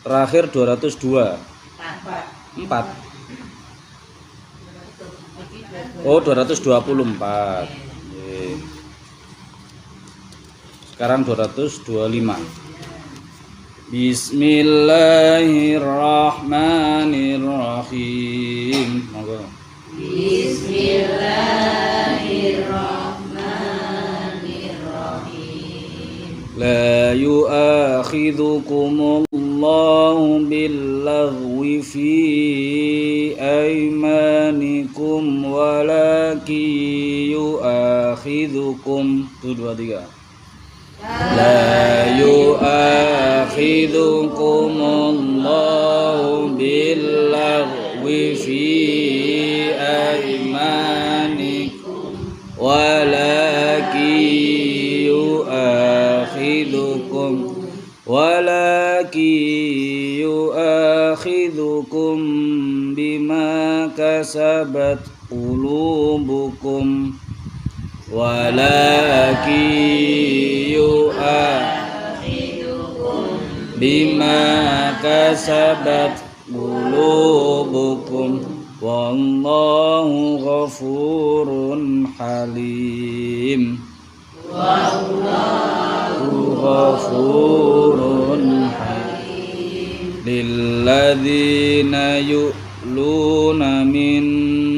Terakhir 202. 4. Oh, 224. Oke. Sekarang 225. Bismillahirrahmanirrahim. Monggo. Bismillahirrahmanirrahim. La yu'akhidhukumullahu billaghwi fi aymanikum walakin yu'akhidhukum. 1 2 3. La yu'akhidhukumullahu billaghwi fi aymanikum walakin yu'akhidhukum bima kasabat qulubukum bima kasabat qulubukum wallahu ghafurun halim. Wallahu ghafurun halim. Lilladzina yu'luna min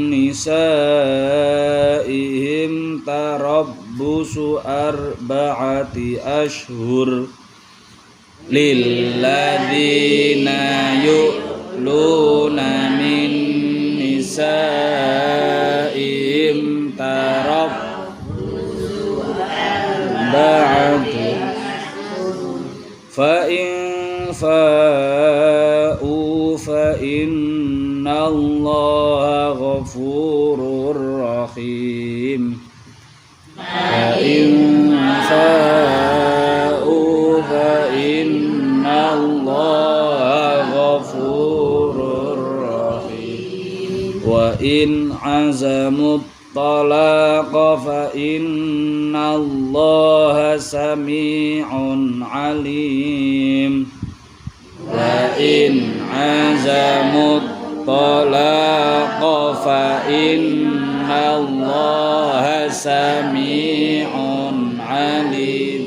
nisaihim tarabbusu arba'ati ashhur. Lilladzina yu'luna min nisaihim tarabbusu arba'ati fa in fa'u fa innallaha ghafurur rahim. Fa in fa'u fa innallaha ghafurur rahim. Wa in azamut talaqa fa innallaha sami'un alim. Wa in azamut talaqa fa innallaha sami'un alim.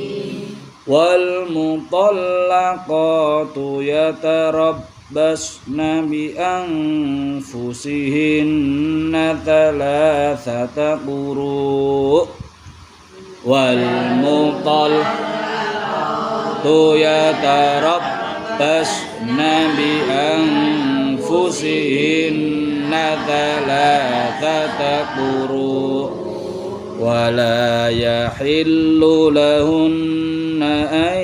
Wal mutallaqatu yatarabbasna bi anfusihinna thalathata quru. Wal mutallaqatu yatarabbasna bi anfusihinna thalathata quru. Wala yahillu lahunna an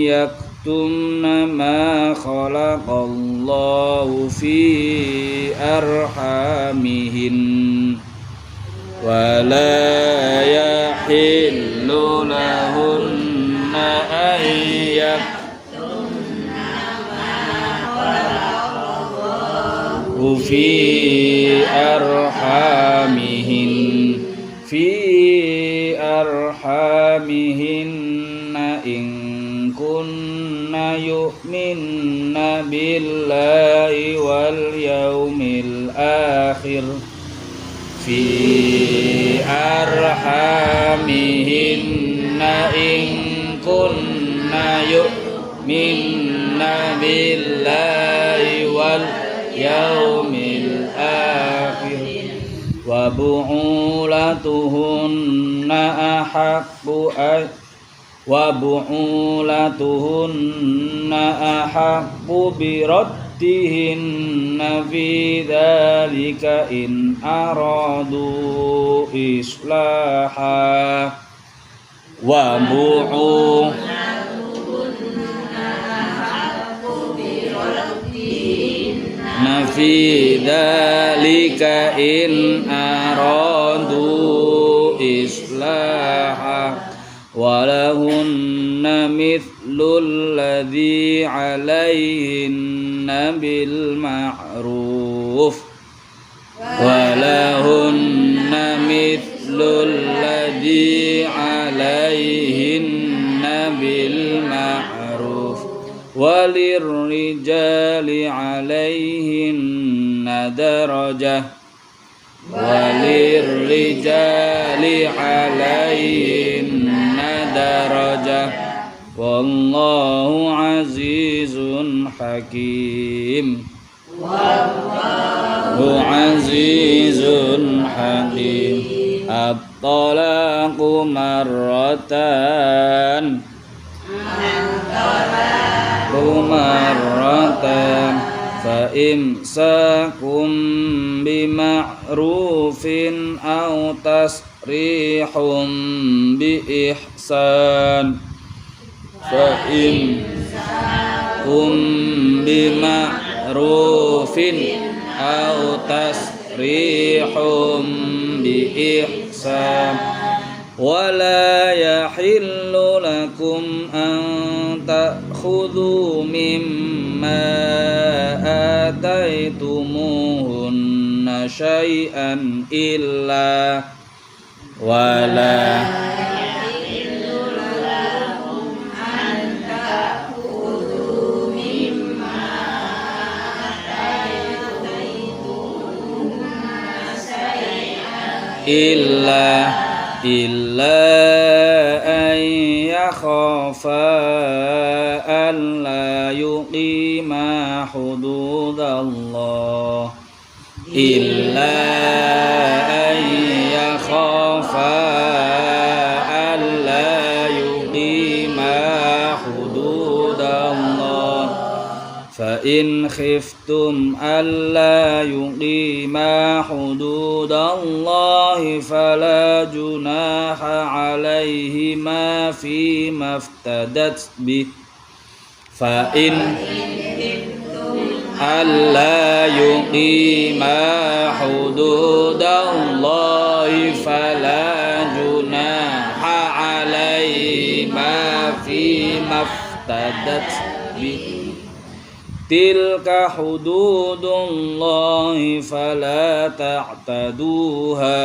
yaktumna ma khalaqallahu fi arhamihin. Wala yahillu lahunna an yaktumna ma khalaqallahu fi arhamihin. Fi arhamihinna in kunna yu'minna billahi wal yawmil akhir. Fi arhamihinna in kunna yu'minna billahi wal yawmil akhir. Wa bu'ulatuhunna ahaqqu bi raddihinna fi dzalika in aradu islaha. Wa bu'ulatuhunna ahaqqu bi raddihinna fi dzalika in aradu islaha. Walahunna mithlul ladzi 'alaihinna bil ma'ruf. Walahunna mithlul ladzi 'alaihinna bil ma'ruf. وللرجال عليهن درجة وللرجال عليهن درجة والله عزيز حكيم والله عزيز حكيم الطلاق مرتان فإمساكم بمعروف أو تسريح بإحسان فإمساكم بمعروف أو تسريح بإحسان ولا يحل لكم أن تأخذوا مما آتيتموهن شيئا إلا أن يخافا ألا يقيما حدود الله فإن خفتم ألا يقيما حدود الله فلا جناح عليهما فيما افتدت به فإن ألا يقيما حدود الله فلا جناح عليهما فيما افتدت به تلك حدود الله فلا تعتدوها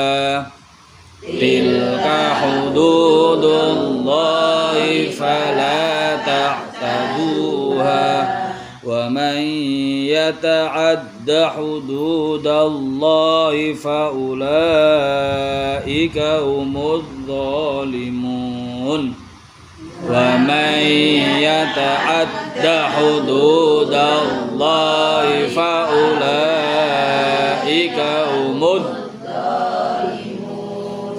ومن يتعد حدود الله فأولئك هم الظالمون ومن يتعد حدود الله فأولئك هم الظالمون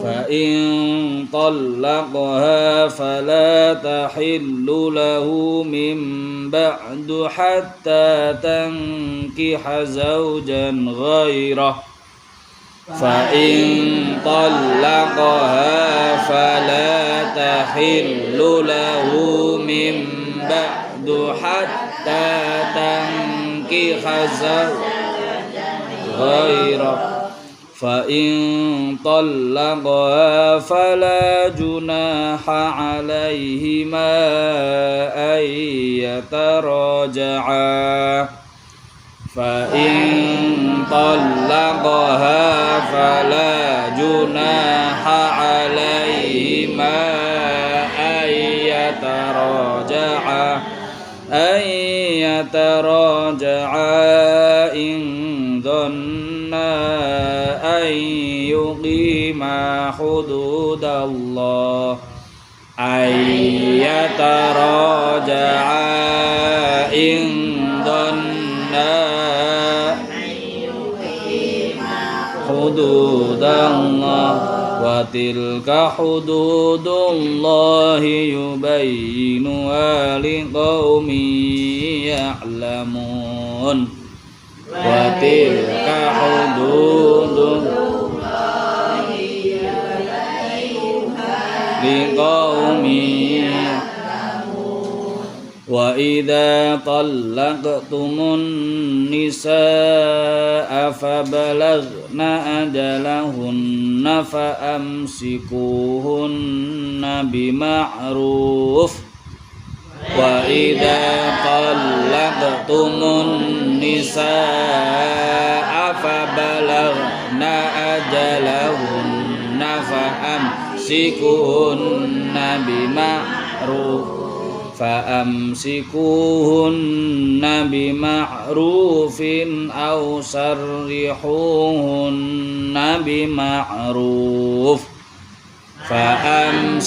فإن طلقها فلا تحل له من بعد حتى تنكح زوجا غيره فإن طلقها فلا تحل له من بعد حتى تنكح زوجا غيره فإن طلقها فلا جناح عليهما أن يتراجعا فإن طلقها فلا جناح عليهما أن يتراجعا إن ظنا أن يقيما حدود الله حدود الله وتلك حدود الله يبينها لقوم يعلمون وتلك حدود الله يبينها لقوم وإذا طلقتم النساء فبلغن أجلهن فأمسكوهن بمعروف وإذا طلقتم النساء فبلغن أجلهن فأمسكوهن بمعروف فأمسكوهن بمعروف أو سرحوهن بمعروف فأمسكوهن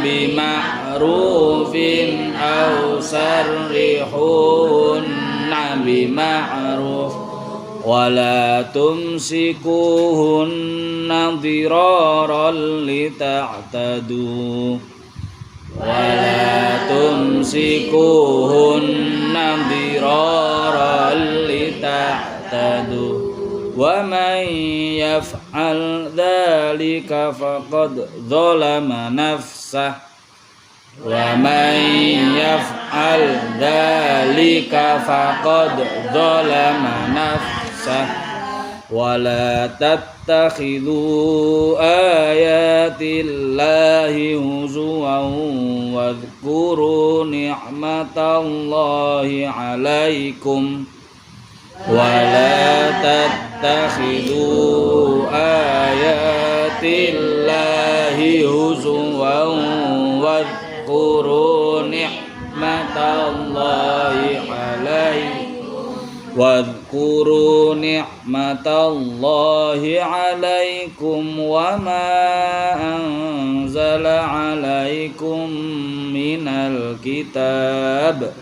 بمعروف أو سرحوهن بمعروف ولا تمسكوهن ضرارا لتعتدوا ومن يفعل ذلك فقد ظلم نفسه ولا تتخذوا آيات الله هزوا واذكروا نعمة الله عليكم واذكروا نعمة الله عليكم وما أنزل عليكم من الكتاب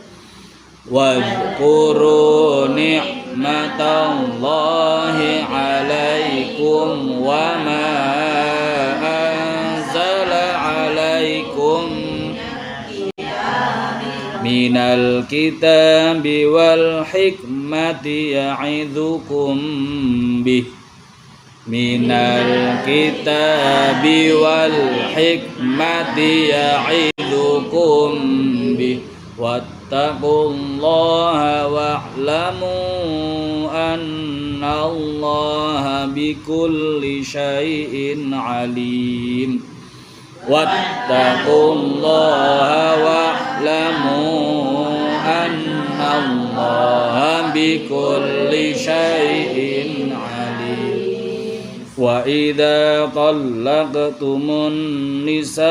من الكتاب والحكمة يعظكم به واتقوا الله واعلموا أن الله بكل شيء عليم وإذا طلقتم النساء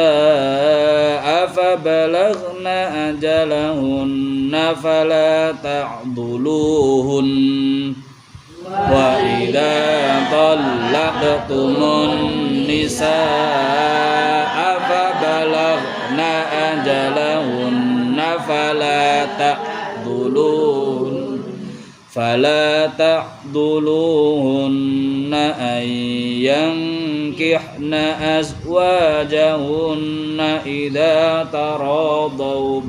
فبلغن أجلهن فلا تعضلوهن أن ينكحن أزواجهن إذا تراضوا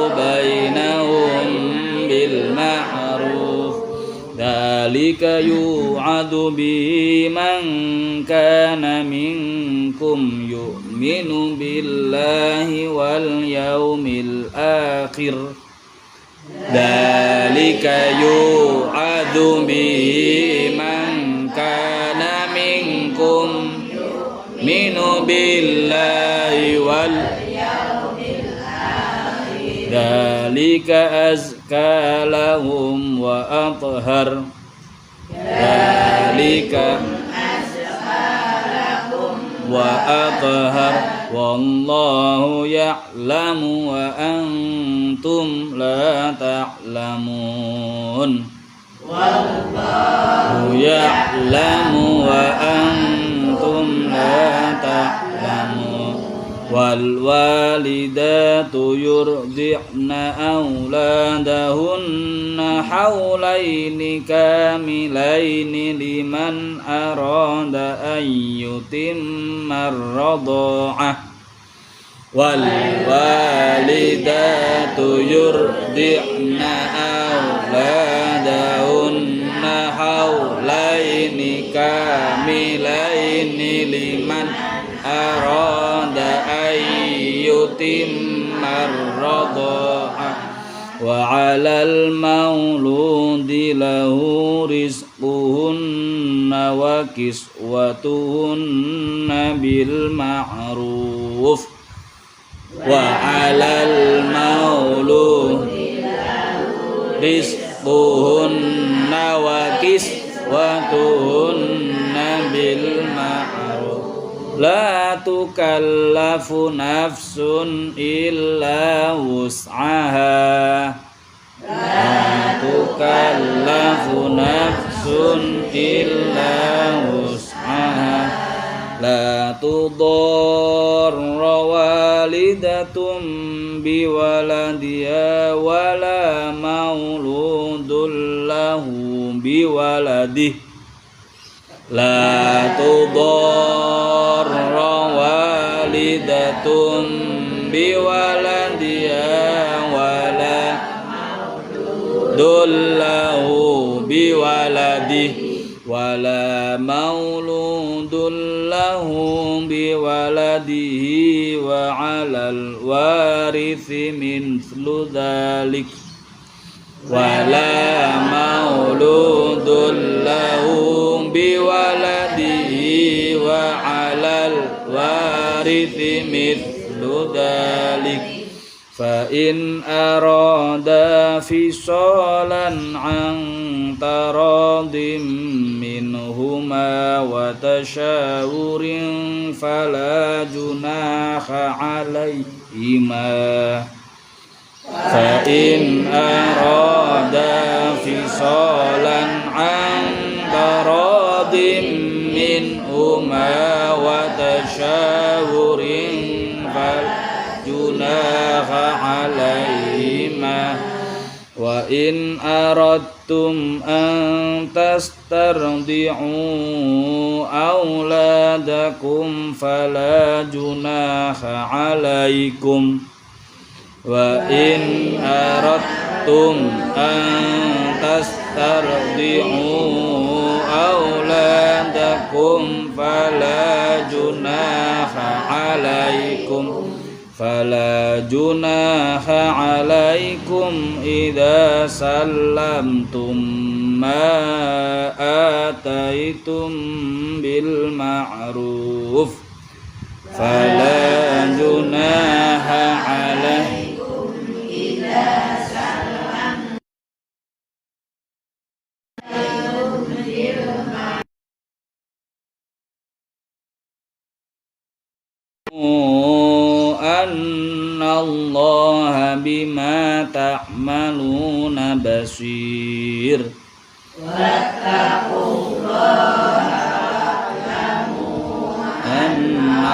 بينهم بالمعروف ذلك يوعظ به من كان منكم يؤمن بالله واليوم الآخر ذلك أزكى لهم وأطهر والله يعلم وأنتم لا تعلمون والوالدات يرضعن أولادهن حولين كاملين لمن أراد أن يتم الرضاعة والوالدات يرضعن أولادهن حولين كاملين لمن أراد أن يتم الرضاعة وعلى المولود له رزقهن وكسوتهن بالمعروف wa 'alal mauludi rizquhunna wa kiswatuhunna bil ma'ruf la tukallafu nafsun illa wus'aha la tukallafu nafsun illa wus'aha la tudarra walidatum biwaladiha wala mauludun lahu biwaladih la tudarra walidatum biwaladiha wala dullahu biwaladih wala mauludun lahu biwaladihi wa 'alal warithi mithlu dzalik wala mauludun lahu biwaladihi wa 'alal warithi mithlu dzalik fa in arada fisalan an taradim minhuma wa tashawurin fala junaha alaihima fa in arada fisalan an taradim minhuma wa tashawurin fala junaha alaihima wa in aradtum an tastardi'u auladakum fala junaha alaikum wa in aradtum an tastardi'u auladakum fala junaha alaikum fala junaha 'alaikum idza sallamtum ma ataitum bil ma'ruf fala junaha 'alaikum idza sallamtum bil ma'ruf annallaha bima ta'maluna basir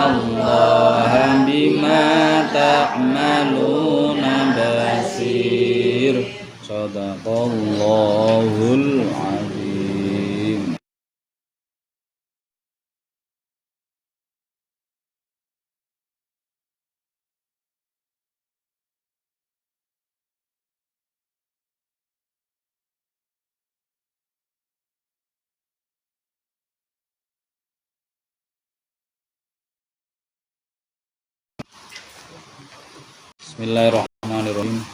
annallaha bima ta'maluna basir sadaqallahul azim. Bismillahirrahmanirrahim.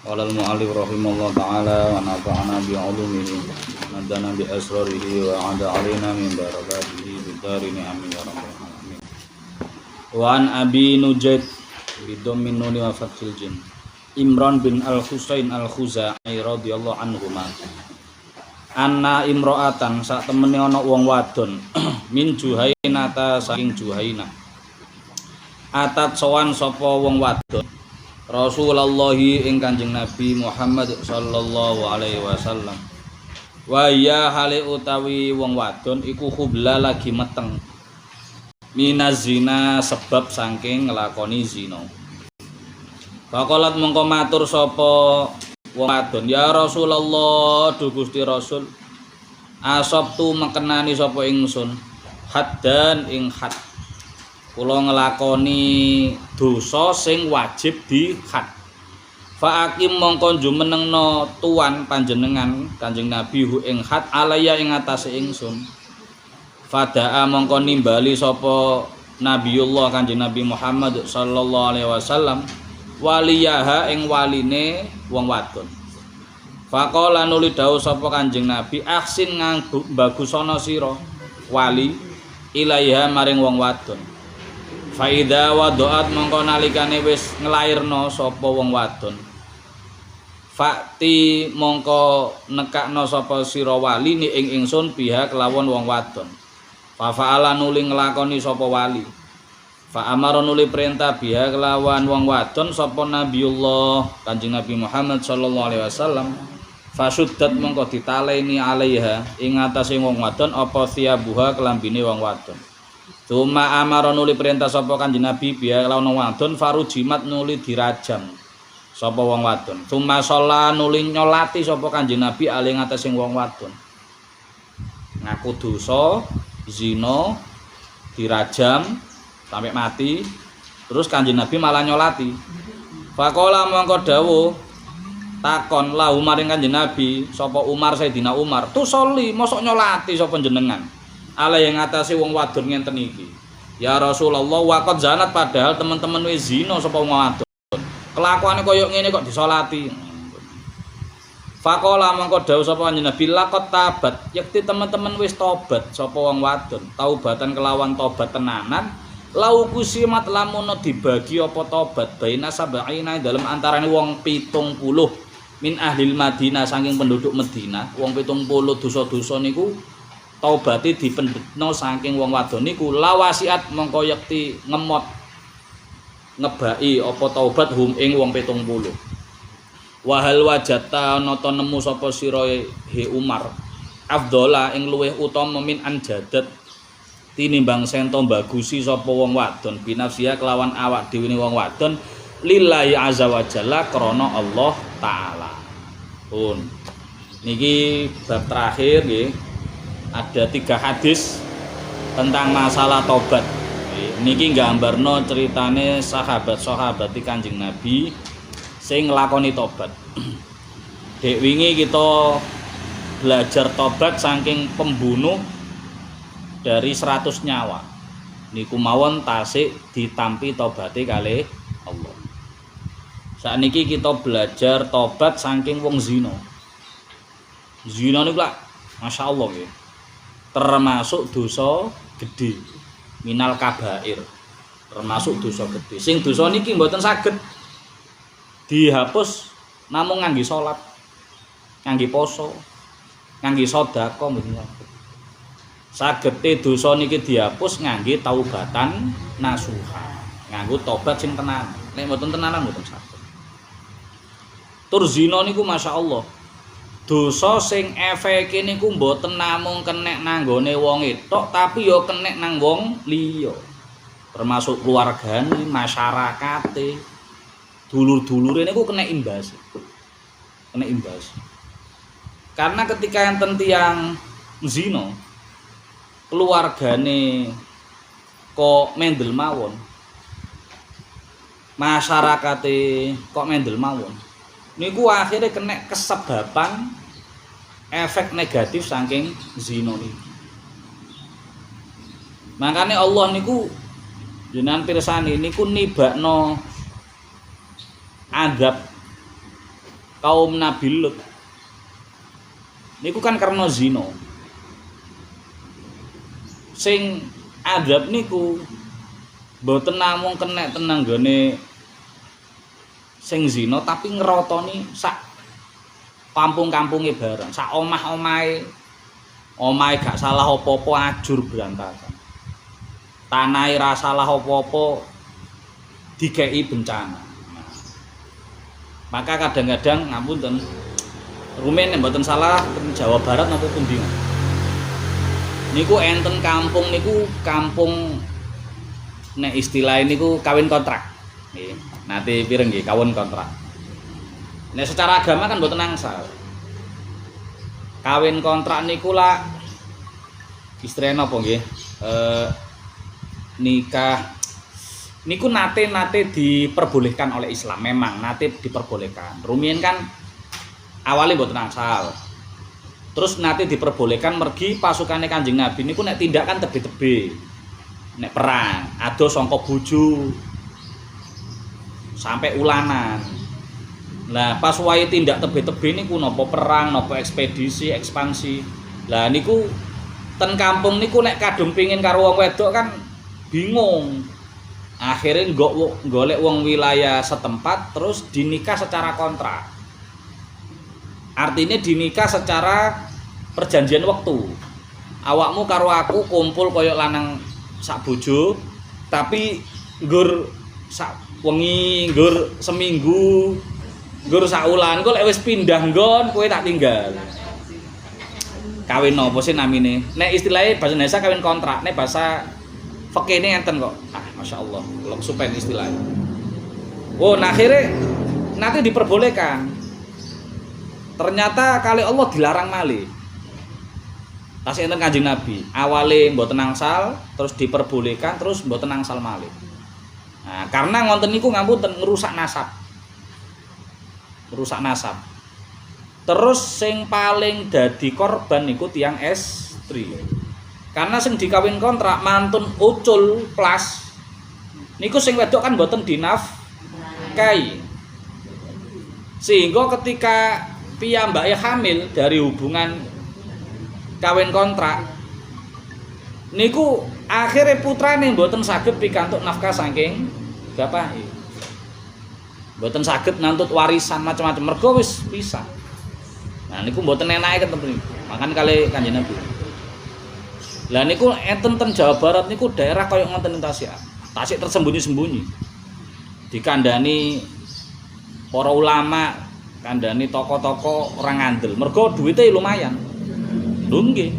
Qala al-mu'allif rahimahullah ta'ala wa nafa'ana bi 'ulumihi wa nadana bi asrarihi wa 'ada 'alaina min barakatihi bid darini amin ya rabbal alamin. Wa an Abi Nujaid bi dhammin nun wa fathil jim Imran bin Al-Husain Al-Khuzai radhiyallahu anhuma anna imra'atan sak temene ana wong wadon min Juhainata saking Juhainah atat sowan sapa wong wadon Rasulullah ing Kanjeng Nabi Muhammad sallallahu alaihi wasallam wa ya hale utawi wong wadon iku khubla lagi meteng minazina sebab saking nglakoni zina. Faqalat mengko matur sapa wong wadon ya Rasulullah du Gusti Rasul asabtu mekenani sapa ingsun haddan ing had kula nglakoni dosa sing wajib dihad. Fa akim mongko jumenengno tuan panjenengan Kanjeng Nabi hu ing had alaya ing atase ingsun. Fadaa mongko nimbali sapa Nabiullah Kanjeng Nabi Muhammad sallallahu alaihi wasallam waliyaha ing waline wong wadon. Faqala nuli dawuh sapa Kanjeng Nabi ahsin bagusana sira wali ilaiha maring wong wadon. Fa idza wada'at mongko nalikane wis nglairna sapa wong wadon. Fakti mongko nekakno sapa sira wali ni ing ingsun biha kelawan wong wadon. Fa fa'ala nuli nglakoni sapa wali. Fa amara nuli perintah biha kelawan wong wadon sapa Nabiullah Kanjeng Nabi Muhammad sallallahu alaihi wasallam. Fasuddat mongko ditaleni alaiha ing atase wong wadon apa siabuha kelambine wong wadon. Cuma amara nuli perintah sapa Kanjeng Nabi biha kelawan wong wadon farujimat nuli dirajam. Sapa wong wadon. Tsumma sholla nuli nyolati sapa Kanjeng Nabi ali ngatasing wong wadon. Ngaku dosa, zina, dirajam sampai mati. Terus Kanjeng Nabi malah nyolati. Faqala mongko dawuh takon lahu maring Kanjeng Nabi sapa Umar Sayyidina Umar, "Tu sholli, mosok nyolati sapa jenengan?" Ala yang ngatasi wong wadon ngenten iki. Ya Rasulullah waqad zanat padahal teman-teman wis zina sapa wong wadon. Kelakuane koyo ngene kok disolati. Faqala mongko dawuh sapa Kanjeng Nabi laqad tabat, yakti teman-teman wis tobat sapa wong wadon, taubatan kelawan tobat tenanan. Lau kusimat lamun dibagi apa tobat baina sab'ina dalam antarane wong 70 min ahlil Madinah saking penduduk Madinah, wong 70 dosa-dosa niku taubate dipendhetno saking wong wadon niku lawasiat mongko yakti ngemot ngebaki apa taubat hum ing wong 70. Wahal wajata nata nemu sapa sira he Umar afdhala ing luweh utama min anjadat tinimbang sento bagusi sapa wong wadon binafsiya kelawan awak dhewe wong wadon lillahi azza wa jalla krana Allah taala. Pun niki bab terakhir nggih. Ada 3 hadis tentang masalah tobat. Niki nggambarno ceritane sahabat-sahabat Kanjeng Nabi sing nglakoni tobat. Dek wingi kita belajar tobat saking pembunuh dari 100 nyawa. Niku mawon tasik ditampi tobate kalih Allah. Sakniki kita belajar tobat saking wong zina. Zina niku lak masyaallah nggih. Termasuk dosa gede. Minal kabair, termasuk dosa gede. Sing dosa niki mboten saged dihapus namung ngangge salat, ngangge poso, ngangge sedekah mboten saged. Sagete dosa niki dihapus ngangge taubatan nasuha, nganggo tobat sing tenan. Nek mboten tenanan mboten saged. Tur zina niku masyaallah dosa sing efeke niku mboten namung kenek nanggone wong etok tapi ya kenek nang wong liya. Termasuk keluargane, masyarakate, dulur-dulure niku kena imbas. Kena imbas. Karena ketika enten tiyang zina, keluargane kok mendel mawon. Masyarakate kok mendel mawon. Niku akhirnya kena kesebaban efek negatif saking zina niki. Makane Allah niku jenengan pirsani niku nibakno adab kaum Nabi Lut. Niku kan karena zina. Sing adab niku mboten namung kena tenanggane sing zina tapi ngerotoni sak kampung-kampunge bareng, sak omah-omahe gak salah apa-apa ajur berantakan. Tanahe ra salah apa-apa dikei bencana. Maka kadang-kadang ngapunten rumen nek mboten salah teng Jawa Barat napa pundi. Niku enten kampung niku kampung nek istilah niku kawin kontrak. Nggih. Nanti pireng nggih kawin kontrak. Nek secara agama kan mboten angsal. Kawin kontrak niku lah istilahnya napa nggih? Nikah niku nate diperbolehkan oleh Islam. Memang nate diperbolehkan. Rumiyin kan awalnya mboten angsal. Terus nate diperbolehkan mergi pasukane Kanjeng Nabi niku nek tindakan tebe-tebe. Nek perang, adoh sangka bojo sampai ulanan. Lah pas wae tindak tebe-tebe niku napa perang, napa ekspedisi, ekspansi. Lah niku ten kampung niku nek kadung pengin karo wong wedok kan bingung. Akhirnya golek wong wilayah setempat terus dinikah secara kontrak. Artinya dinikah secara perjanjian waktu. Awakmu karo aku kumpul koyok lanang sak bojo, tapi nggur sak wengi, nggur seminggu, nggur sak wulan, kok lek wis pindah nggon kowe tak tinggal. Kawin nopo sih namine? Nek istilahnya bahasa Indonesia kawin kontrak, nek bahasa fikih ini enten kok. Masya Allah, lok supen istilahnya. Oh, nah akhirnya nanti diperbolehkan. Ternyata kali Allah dilarang malih. Tas enten Kanjeng Nabi. Awale mboten angsal, terus diperbolehkan, terus mboten angsal malih. Nah, karena ngonten niku ngapunten ngerusak nasab. Ngerusak nasab. Terus sing paling dadi korban niku tiyang estri. Karena sing dikawin kontrak mantun ucul plus niku sing wedok kan mboten dinafkahi. Sehingga ketika piyambake hamil dari hubungan kawin kontrak niku akhirnya putrane mboten saged pikantuk nafkah saking bapake. Mboten saged nantut warisan macam-macam mergo wis pisah. Nah niku mboten enake ketemu. Makan kali Kanjeng Nabi. Lah niku enten ten Jawa Barat niku daerah kaya ngoten Tasik. Tasik tersembunyi-sembunyi. Dikandani para ulama, kandani toko-toko orang ngandel. Mergo duwite lumayan. Lho nggih.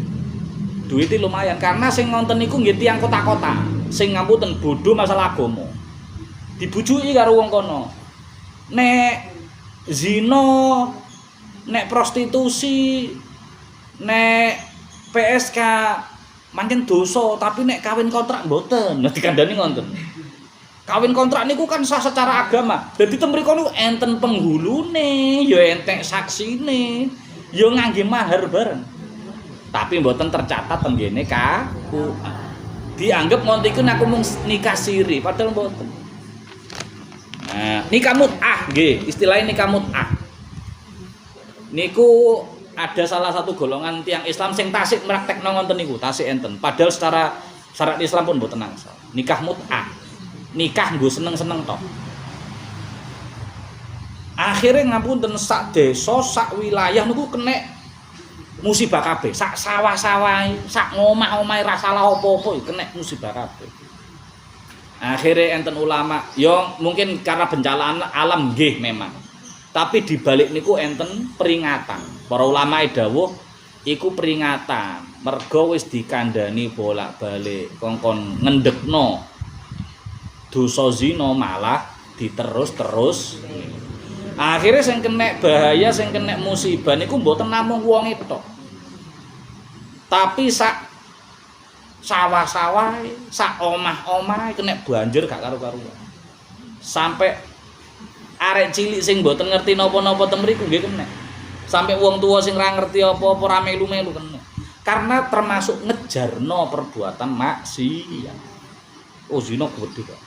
Duwite lumayan karena sing ngonten niku nggih tiyang kota-kota, sing ngapunten bodho masalah agama. Dibujuki karo wong kono. Nek zina, nek prostitusi, nek PSK mancen dosa, tapi nek kawin kontrak mboten. Nah dikandani ngoten. Kawin kontrak niku kan sah secara agama. Dadi teng mriku niku enten penghulune, ya entek saksine, ya ngangge mahar bareng. Tapi mboten tercatat teng ngene KUA. Dianggap ngoten iku aku mung nikah siri, padahal mboten. Nah, nikah mut'ah nggih, istilahnya nikah mut'ah. Niku ada salah satu golongan tiang Islam sing tasik praktekno ngoten niku, tasik enten. Padahal secara syarat Islam pun mboten angsal. Nikah mut'ah. Nikah nggo seneng-seneng tok. Akhirnya ngapunten sak desa, sak wilayah niku kena musibah kabeh. Sak sawah-sawah, sak ngomah-omahe ra salah apa-apa kena musibah kabeh. Akhirnya enten ulama, yo mungkin karena bencana alam nggih memang. Tapi dibalik niku enten peringatan. Para ulama dawuh iku peringatan. Mergo wis dikandani bolak-balik kongkon ngendhekno dosa zina malah diterus-terus. Akhirnya sing kena bahaya, sing kena musibah niku mboten namung wong tok. Tapi sak sawah-sawah, sak omah-omah kena banjir gak karu-karuan. Sampai arek cilik sing mboten ngerti napa-napa teng mriku nggih kena. Sampai wong tua sing ra ngerti apa-apa ra melu-melu kena. Karena termasuk ngejarno perbuatan maksiat. Oh zina gedhe kok.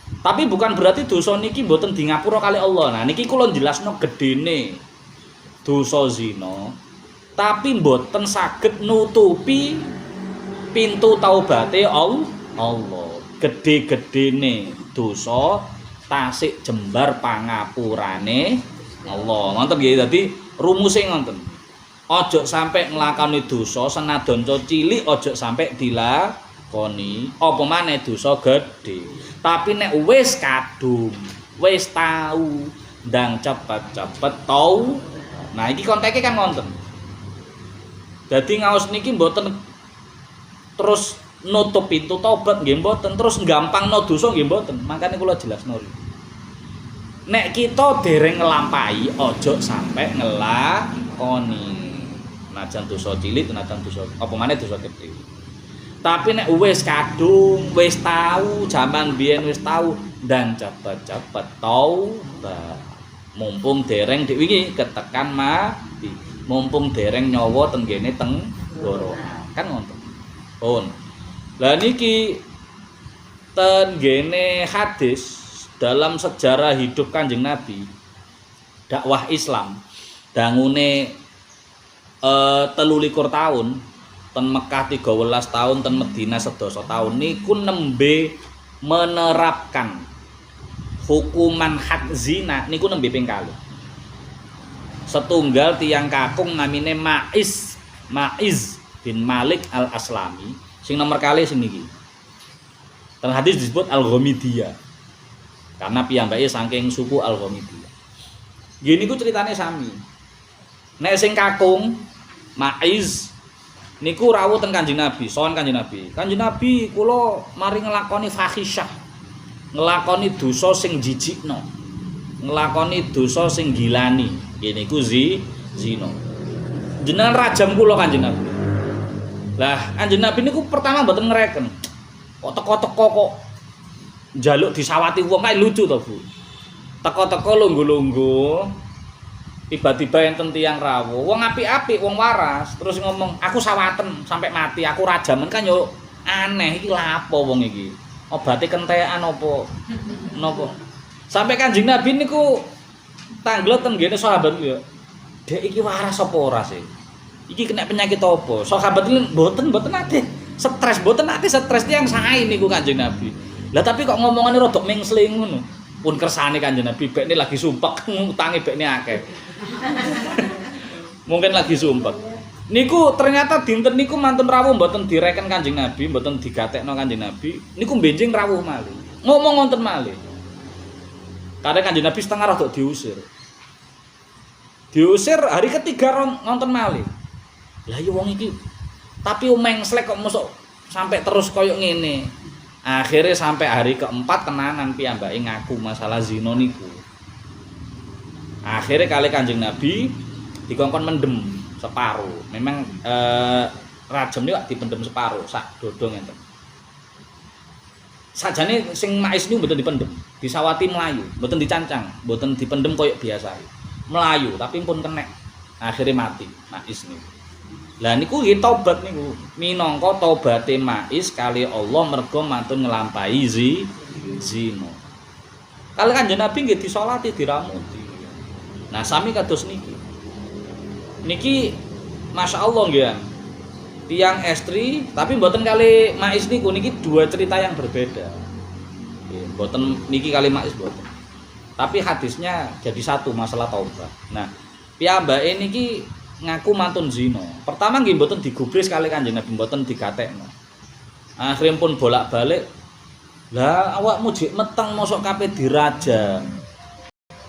Tapi bukan berarti dosa niki mboten di ngapura kali Allah. Nah niki kula jelasno gedene dosa zina. Tapi mboten saged nutupi pintu taubate Allah. Gede-gedene dosa tasik jembar pangapurane Allah. Ngoten nggih, dadi rumuse ngoten. Aja sampai nglakoni dosa senadyan cilik, aja sampai dilakoni. Apa maneh dosa gedhe. Tapi nek wis kadung, wis tau ndang cepet-cepet tau. Nah iki konteke kan ngoten. Dadi ngaos niki mboten terus nutup pintu tobat nggih mboten, terus gampangno dosa nggih mboten. Makane kula jelasno. Nek kita dereng nglampahi aja sampai ngelakoni. Najan dosa cilik, najan dosa apa maneh dosa gedhe. Tapi nek wis kadung, wis tahu, zaman biyen wis tahu dan cepet-cepet taubat. Mumpung dereng dik wingi ketekan mati. Mumpung dereng nyawa tenggene tenggorokan. Kan ngoten. Pun. Lah niki tenggene hadis dalam sejarah hidup Kanjeng Nabi dakwah Islam dangune 23 tahun ten Mekah 13 tahun ten Madinah 11 tahun niku nembe menerapkan hukuman had zina niku nembe ping kalih. Setunggal tiyang kakung namine Ma'iz bin Malik al-Aslami sing nomor kalih sing niki. Teng hadis disebut Al-Ghamidiyah. Karena piyambake saking suku Al-Ghamidiyah. Nggih niku ceritane sami. Nek sing kakung Ma'iz niku rawuh teng Kanjeng Nabi, sowan Kanjeng Nabi. Kanjeng Nabi kula mari nglakoni fahisyah. Nglakoni dosa sing jijikno. Nglakoni dosa sing gilani. Nggih niku zina. Jenengan rajam kula Kanjeng Nabi. Lah Kanjeng Nabi niku pertama mboten ngereken. Kok teko-teko kok njaluk disawati wong kae lucu to, Bu. Teko-teko lungguh-lungguh. Tiba-tiba enten tiyang rawuh, wong apik-apik, wong waras, terus ngomong, "Aku sawaten sampai mati, aku rajamen." Kan yo aneh iki lha apa wong iki? Obate kentekan apa? Napa? Sampai Kanjeng Nabi niku tangglet teng ngene sahabat yo. Dek iki waras apa ora sih? Iki kena penyakit apa? Sahabat iki mboten ate stres, mboten ate stres tiyang sae niku Kanjeng Nabi. Lah tapi kok ngomongane rodok mengsling ngono. Pun kersane Kanjeng Nabi bekne lagi sumpek, utange bekne akeh. Mungkin lagi sumpek. Niku ternyata dinten niku mantun rawuh mboten direken Kanjeng Nabi, mboten digatekno Kanjeng Nabi. Niku benjing rawuh malih. Ngomong wonten malih. Kadang Kanjeng Nabi setengah rada diusir. Diusir hari ketiga nonton malih. Lah ya wong iki tapi mengslek kok mosok sampai terus koyo ngene. Akhirnya sampai hari keempat tenanan piyambake ngaku masalah zina niku. Akhirnya kali Kanjeng Nabi dikongkon mendem separuh. Memang rajem niku dipendem separuh sak dodong enten. Sajane sing Ma'iz niku mboten dipendem, disawati melayu, mboten dicancang, mboten dipendem koyo biasa. Melayu tapi pun kenek. Akhirnya mati Ma'iz niku. Lah niku nggih tobat niku. Minangka tobaté Ma'iz kali Allah mergo mantun nglampahi zina. Kali Kanjeng Nabi nggih disolati diramuti. Nah, sami kados niki. Niki Masya Allah nggih. Tiang estri tapi mboten kali Ma'iz niku niki dua cerita yang berbeda. Nggih, mboten niki kali Ma'iz mboten. Tapi hadisnya jadi satu masalah taubat. Nah, piyambake niki ngaku mantun zina. Pertama nggih mboten digubris kali Kanjeng Nabi, mboten digatekno. Akhirnya pun bolak-balik. Lah awakmu jek meteng mosok kabeh dirajam.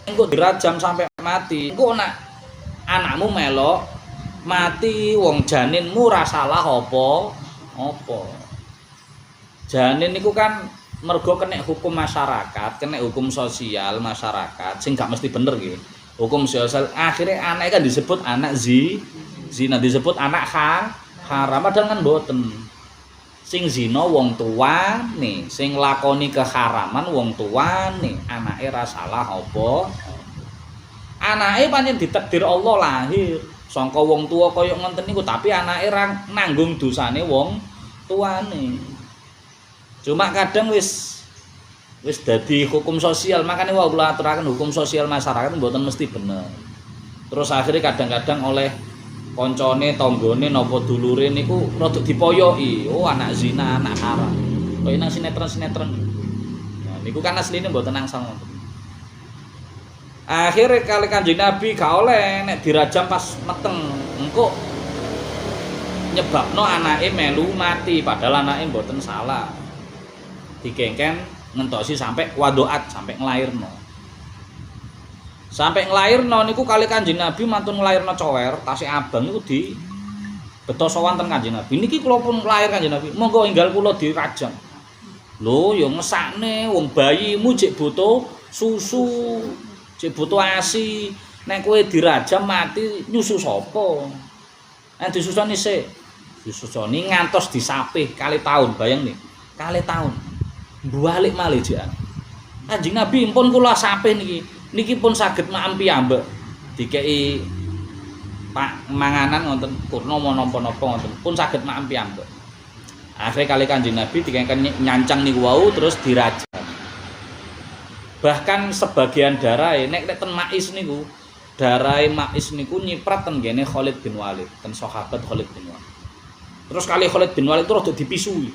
Engko dirajam sampai mati. Engko nak anakmu melok mati wong janinmu ra salah apa? Janin niku kan mergo kena hukum masyarakat, kena hukum sosial masyarakat sing gak mesti bener nggih. Hukum sosial akhirnya anak kan disebut anak zina, disebut anak haram padahal kan mboten. Sing zina wong tuane, sing lakoni keharaman wong tuane, anake ra salah apa. Anake pancen ditakdir Allah lahir sangka wong tua kaya ngoten niku, tapi anake ra nanggung dosane wong tuane. Cuma kadang wis dadi hukum sosial, makanya wau kula aturaken hukum sosial masyarakat mboten mesti bener. Terus akhirnya kadang-kadang oleh koncone, tanggane napa dulure niku rada dipoyoki, oh anak zina, anak haram. Kaya nang sinetron-sinetron. Nah, niku kan asline mboten nangsal ngoten. Akhirnya kali Kanjeng Nabi gak oleh nek dirajam pas meteng, engko nyebabno anake melu mati padahal anake mboten salah. Dikengken ngentosi sampai wadoat sampai nglairno. Sampai nglairno niku kali Kanjeng Nabi mantun nglairno cower tasih abang niku di beto sowan ten Kanjeng Nabi. Niki kula pun nglair Kanjeng Nabi. Monggo enggal kula dirajam. Lho ya ngesakne wong bayimu jek butuh susu, jek butuh ASI. Nek kowe dirajam mati nyusu sapa? Nek disusoni sik. Disusoni ngantos disapih kali tahun, bayang nih. Kali tahun. Balik malih jan. Kanjeng Nabi pun kula sapih niki pun saged maampi ambek dikei Pak manganan wonten purna menapa-napa wonten pun saged maampi ambek. Akhire kali Kanjeng Nabi dikengken nyancang niku wau terus dirajam. Bahkan sebagian darahe nek ten Ma'iz niku darahe Ma'iz niku nyiprat ten gene Khalid bin Walid, ten sahabat Khalid bin Walid. Terus kali Khalid bin Walid itu rada dipisui.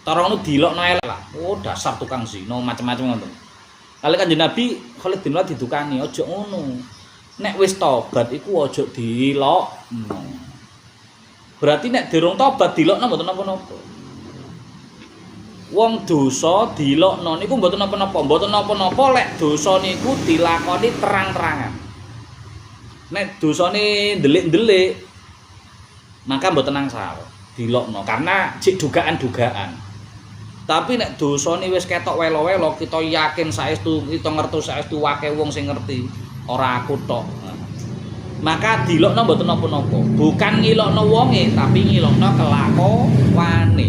cara ngono dilokno elek lah. Oh, dasar tukang zina macam-macam ngono. Kali Kanjeng Nabi Khalid bin Walid didukani, aja ngono. Nek wis tobat iku aja dilokno. Berarti nek durung tobat dilokno mboten napa-napa. Wong dosa dilokno niku mboten napa-napa, mboten napa-napa lek dosa niku dilakoni terang-terangan. Nek dosane ndelik-ndelik maka mboten angsal dilokno karena cik dugaan-dugaan. Tapi nek dosane wis ketok welo-welo, kita yakin saestu, kita ngertos saestu akeh wong sing ngerti, ora aku tok. Maka dilokno mboten napa-napa. Bukan ngilokno wonge, tapi ngilokno kelakuane.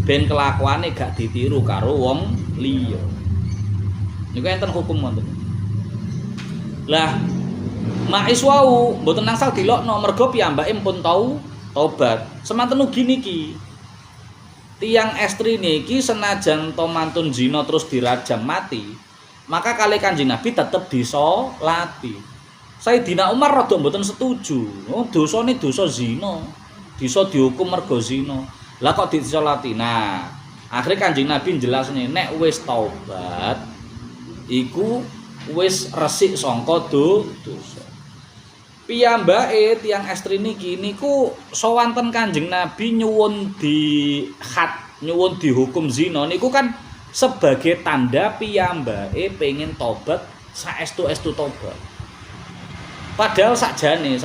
Ben kelakuane gak ditiru karo wong liya. Niku enten hukum wonten. Lah, Ma'is wau mboten angsal dilokno mergo piyambake pun tau tobat. Semanten ugi niki. Tiang estri niki senajan to mantun zina terus dirajam mati, maka kali Kanjeng Nabi tetep disolati. Sayyidina Umar rada mboten setuju. Oh, dosane dosa zina. Bisa dihukum mergo zina. Lah kok disolati? Nah, akhirnya Kanjeng Nabi jelasne nek wis taubat iku wis resik sangka dosa. Piyambake tiyang estri niki niku sowanten Kanjeng Nabi nyuwun nyuwun dihukum zina niku kan sebagai tanda piyambake pengen tobat saestu-estu tobat. Padahal sakjane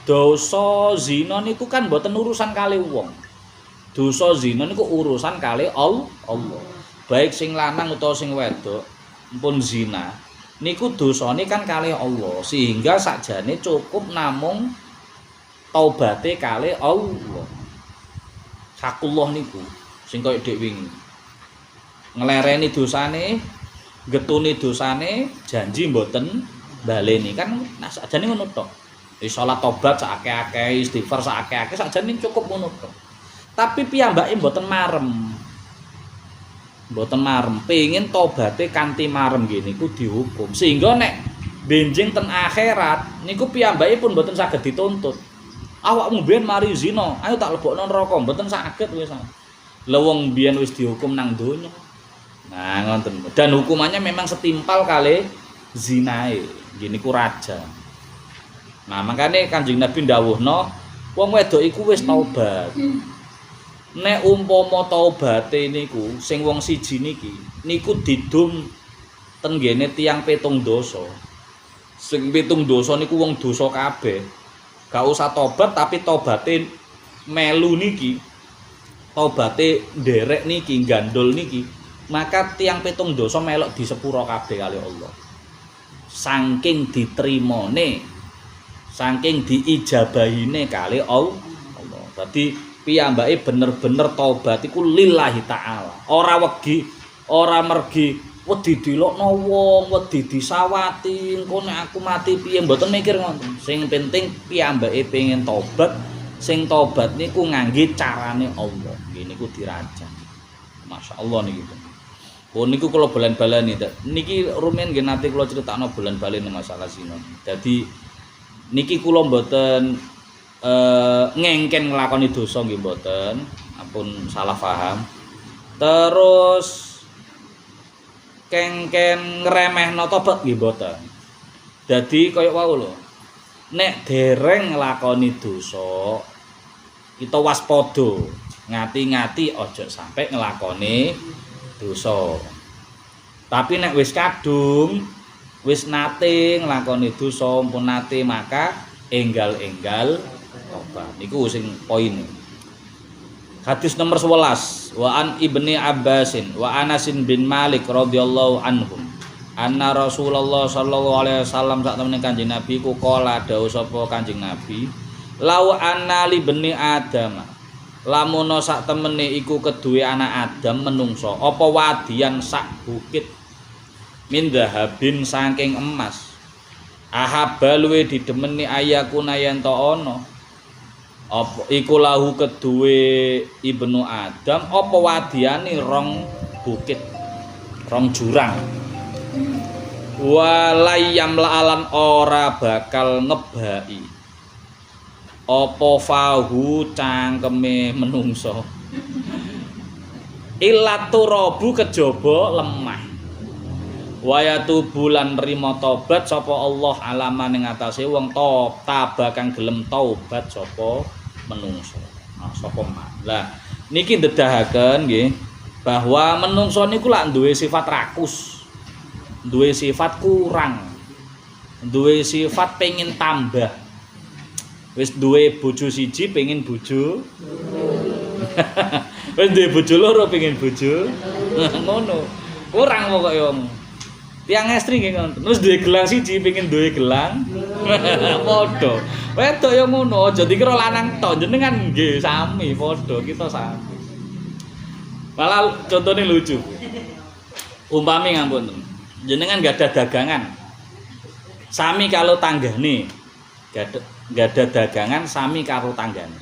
dosa zina niku kan mboten urusan kali wong. Dosa zina niku urusan kali Allah. Baik sing lanang utawa sing wedok mpun zina niku dosane kan kalih Allah, sehingga sakjane cukup namung taubate kalih Allah. Sakullah niku sing kaya dhek wingi. Nglereni dosane, getuni dosane, janji mboten baleni kan sakjane ngono tok. Wis salat tobat sakake-akeh, istighfar sakake-akeh sakjane cukup ngono tok. Tapi piyambake mboten marem. Mboten marem, pengin tobaté kanthi marem nggih niku dihukum. Sehingga nek benjing ten akhirat niku piyambake pun mboten saged dituntut. Awakmu mbiyen mari zina, ayo tak lebokno neraka, mboten saged wis. Lah wong mbiyen wis dihukum nang donya. Nah, ngoten. Dan hukumannya memang setimpal kali zinae. Nggih niku raja. Nah, makane Kanjeng Nabi ndawuhno, wong wedok iku wis taubat. Nek umpama taubate niku sing wong siji niki niku didum ten ngene tiyang pitung dosa. Sing pitung dosa niku wong dosa kabeh. Gak usah tobat tapi taubate melu niki. Taubate nderek niki, gandul niki, maka tiyang pitung dosa melok disepuro kabeh kali Allah. Saking ditrimane, saking diijabahine kali Allah. Dadi piyambake bener-bener tobat iku lillahi taala. Ora wedi, ora mergi wedi dilokno wong, wedi disawati, engko nek aku mati piye mboten mikir ngoten. Sing penting piyambake pengen tobat, sing tobat niku ngangge carane Allah. Nggih niku dirajam. Masyaallah niki. Oh niku kula bolan-balani. Niki rumiyin nggih nate kula critakno bolan-balen masalah zina. Dadi niki kula mboten ngengken nglakoni dosa nggih mboten, ampun salah paham. Terus kengken ngremehno tobat nggih mboten. Dadi kaya wau lho. Nek dereng nglakoni dosa, kita waspada, ngati-ngati aja sampai nglakoni dosa. Tapi nek wis kadung, wis nate nglakoni dosa, ampun nate maka enggal-enggal tobat. Niku sing poin. Hadis nomor 11. Wa an Ibni Abbasin wa Anasin bin Malik radhiyallahu anhum. Anna Rasulullah sallallahu alaihi wasallam sak temene Kanjeng Nabi ku kala dawuh sapa Kanjeng Nabi, "Lau anna li bani Adam." Lamun sak temene iku keduwe anak Adam menungso, apa wadian sak bukit min dhahabin saking emas. Ahabba luwe didemeni ayakuna yen ta ana apa iku lahu keduwe Ibnu Adam apa wadiane rong bukit rong jurang walayam la'alan ora bakal ngebaki apa fahu cangkeme menungso Illaturabu kejaba lemah. Wayatu bulan rimo tobat sapa Allah alaman ing atase wong tabah kang gelem taubat sapa menungso. Nah, sapa man. Lah niki ndedahaken nggih bahwa menungso niku lak duwe sifat rakus. Duwe sifat kurang. Duwe sifat pengin tambah. Wis duwe bojo siji pengin bojo. Wis duwe bojo loro pengin bojo. Ngono. Kurang pokoke wong. Tiang estri nggih ngoten. Terus duwe gelang siji pengin duwe gelang. Padha. Wedok ya ngono, aja dikira lanang tok, jenengan nggih sami padha, kita sami. Malah contone lucu. Umpami ngapunten. Jenengan gak ada dagangan. Sami kalau tanggane. Gak ada dagangan sami karo tanggane.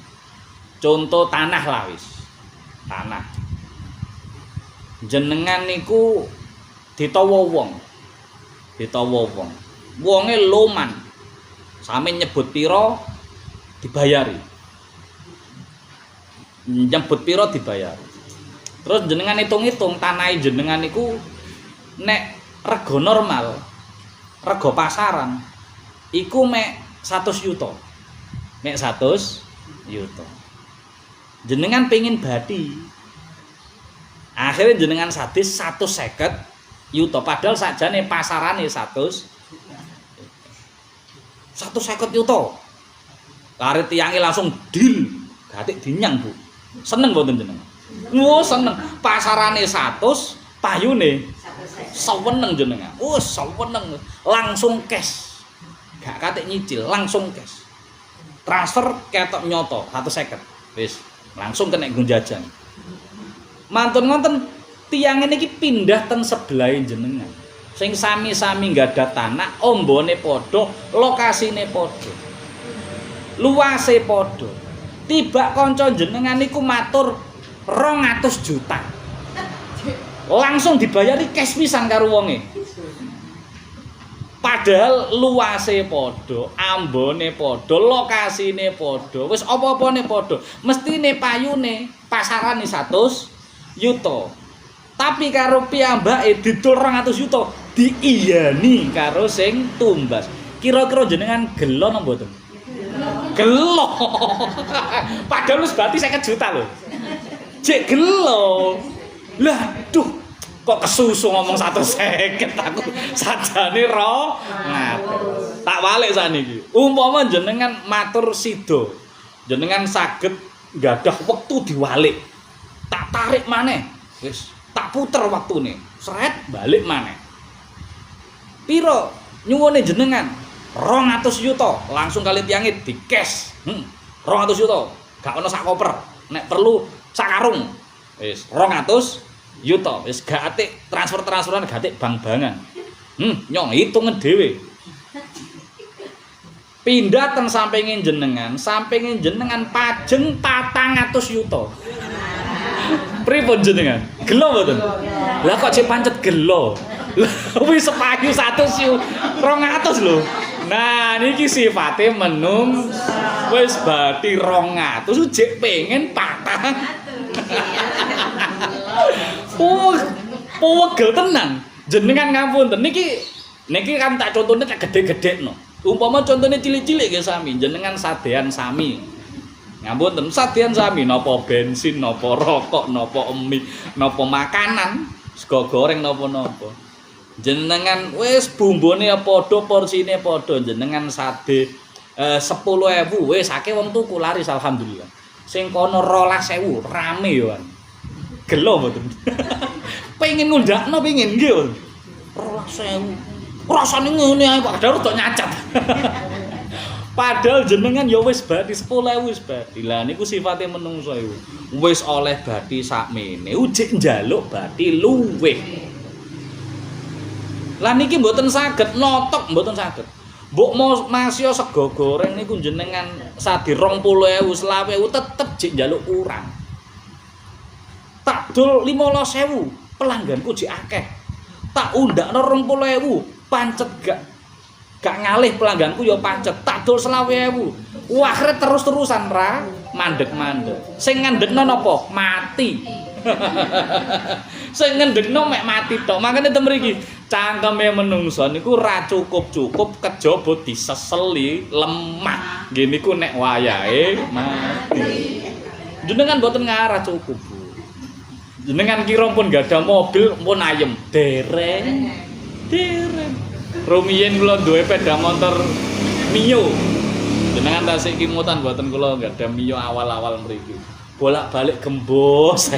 Contoh tanah lah wis. Tanah. Jenengan niku ditawa wong. Wonge loman. Sami nyebut pira dibayari. Nyebut pira dibayari. Terus jenengan hitung-hitung tanahe jenengan niku nek rega normal, rega pasaran iku mek 100 yuta. Mek 100 yuta. Jenengan pengin bati. Akhirnya jenengan sadis 150 yuta padahal sakjane pasarane 150 yuta. Kare tiyange langsung deal, gatik dinyang, Bu. Seneng mboten jenengan? Oh, seneng. Pasarane 100, payune seweneng jenengan. Oh, seweneng. Langsung cash. Gak katik nyicil, langsung cash. Transfer ketok nyoto 150. Wis, langsung kena nggo jajan. Mantun ngoten tiyang niki pindah ten sebelah jenengan. Sing sami-sami nggak ada tanah, ombone padha, lokasine padha. Luase padha. Tiba kanca jenengan niku matur 200 juta. Langsung dibayari cash pisan karo wonge. Padahal luase padha, ambone padha, lokasine padha, wis apa-apane padha. Mestine payune pasarane 100 yuta. Tapi karo piyambake didol 200 yuta diiyani karo sing tumbas. Kira-kira jenengan gelo napa mboten? Gelo. Padahal wis berarti 50 juta lho. Jek gelo. Lah, duh, kok kesusu ngomong 150 aku. Sajane ro. Nah, tak walik sakniki. Umpama jenengan matur sida, jenengan saged gadah wektu diwalik. Tak tarik maneh. Wis tak puter waktune, seret balik maneh. Piro nyuwune jenengan? 200 yuta, langsung kali tiange di cash. 200 yuta, gak ono sak koper. Nek perlu sak karung. Wis 200 yuta, wis gak atik transfer-transferan gak atik bang-bangan. Nyong hitungen dhewe. Pindah ten sampingin jenengan pajeng 400 yuta. Pripun jenengan? Gelo mboten? Lah kok cek pancet gelo. Lah wis sepayu 100 yu 200 lho. Nah, niki sifate menung wis bati 200 jek pengen patah. Pegel tenan. Jenengan ngapunten niki kan tak contone tak gede-gedekno. Umpama contone cilik-cilik nggih sami, jenengan sadean sami. Ngapunten sadean sami napa bensin, napa rokok, napa mie, napa makanan, sego goreng napa-napa. Jenengan wis bumbone padha, porsine padha, jenengan sade 10.000 wis akeh wong tuku laris alhamdulillah. Sing kono 12.000 rame yo. Gelo mboten. Pengen ngundakno pengin nggih. 12.000. Rasane ngene ae padahal rada nyacat. Padahal jenengan ya wis bati 10.000 wis bati. Lah niku sifate menungso iku. Wis oleh bati sakmene, ujik njaluk bati luweh. Lah niki mboten saged notok, mboten saged. Mbok masya sego goreng niku jenengan sadi 20.000, 20.000 tetep jek njaluk kurang. Tak dol 15.000, pelangganku jek akeh. Tak undakno 20.000, pancet gak ngalih pelangganku ya pancet. Tak dol 20.000. Akhire terus-terusan ra mandek-mandek. Sing ngandekno napa? Mati. Sing ngendhekno mek mati tok. Makane tem mriki cangkeme menungso niku ra cukup kejaba diseseli lemah. Nggih niku nek wayahe mati. Jenengan mboten ngarah cukup, Bu. Jenengan kira pun gak ada mobil pun ayem dereng. Rumiyin kula duwe sepeda motor Mio. Jenengan tasik kimutan mboten kula gak ada Mio awal-awal mriki. Bolak-balik gembos.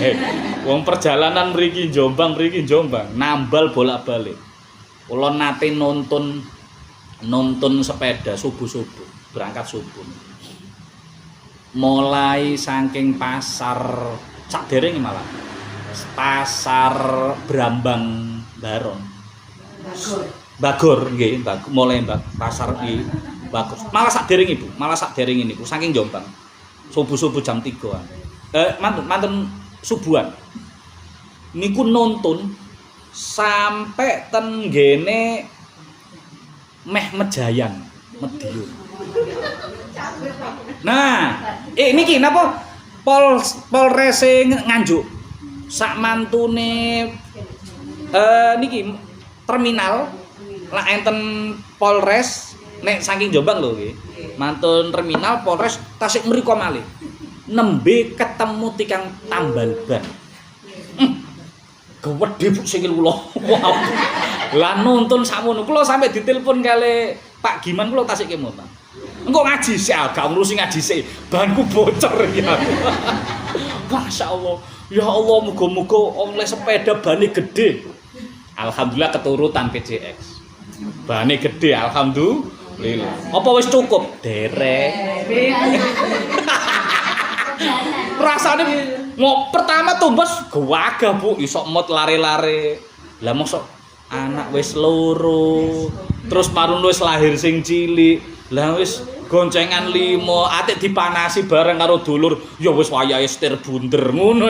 Wong perjalanan mriki Jombang nambal bolak-balik. Kula nate nonton sepeda subuh-subuh, berangkat subuh. Mulai saking pasar saderenge malah pasar Brambang Baron. Bagor nggih, mulai pasar iki bagus. Malah saderenge Ibu, malah saderenge niku saking Jombang. Subuh-subuh jam 3-an. Manten subuhan. Niku nonton sampai ten gene meh Mejayan, Medion. Nah, niki napa Polres Nganjuk sak mantune niki terminal lah enten Polres nek saking Jombang lho nggih. Mantun terminal Polres tasik mriko malih. Nembe ketemu tikang tambal ban. Gewedhe Bu sikil kula. Lah nuntun sakmono kula sampe ditelepon kali Pak Giman kula tasik kemutan. Engko ngaji sik agak ngurusi ngaji sik. Banku bocor ya. Masya Allah. Ya Allah muga-muga oleh sepeda bane gede. Alhamdulillah keturutan PCX. Bane gede alhamdulillah. Apa wis cukup? Derek. Rasane pertama tumbas gawagah Bu, isok mot lare-lare. Lah mosok anak wis loro, terus marun wis lahir sing cilik. Lah wis goncengan 5, atik dipanasi bareng karo dulur, ya wis wayahe setir bunder ngono.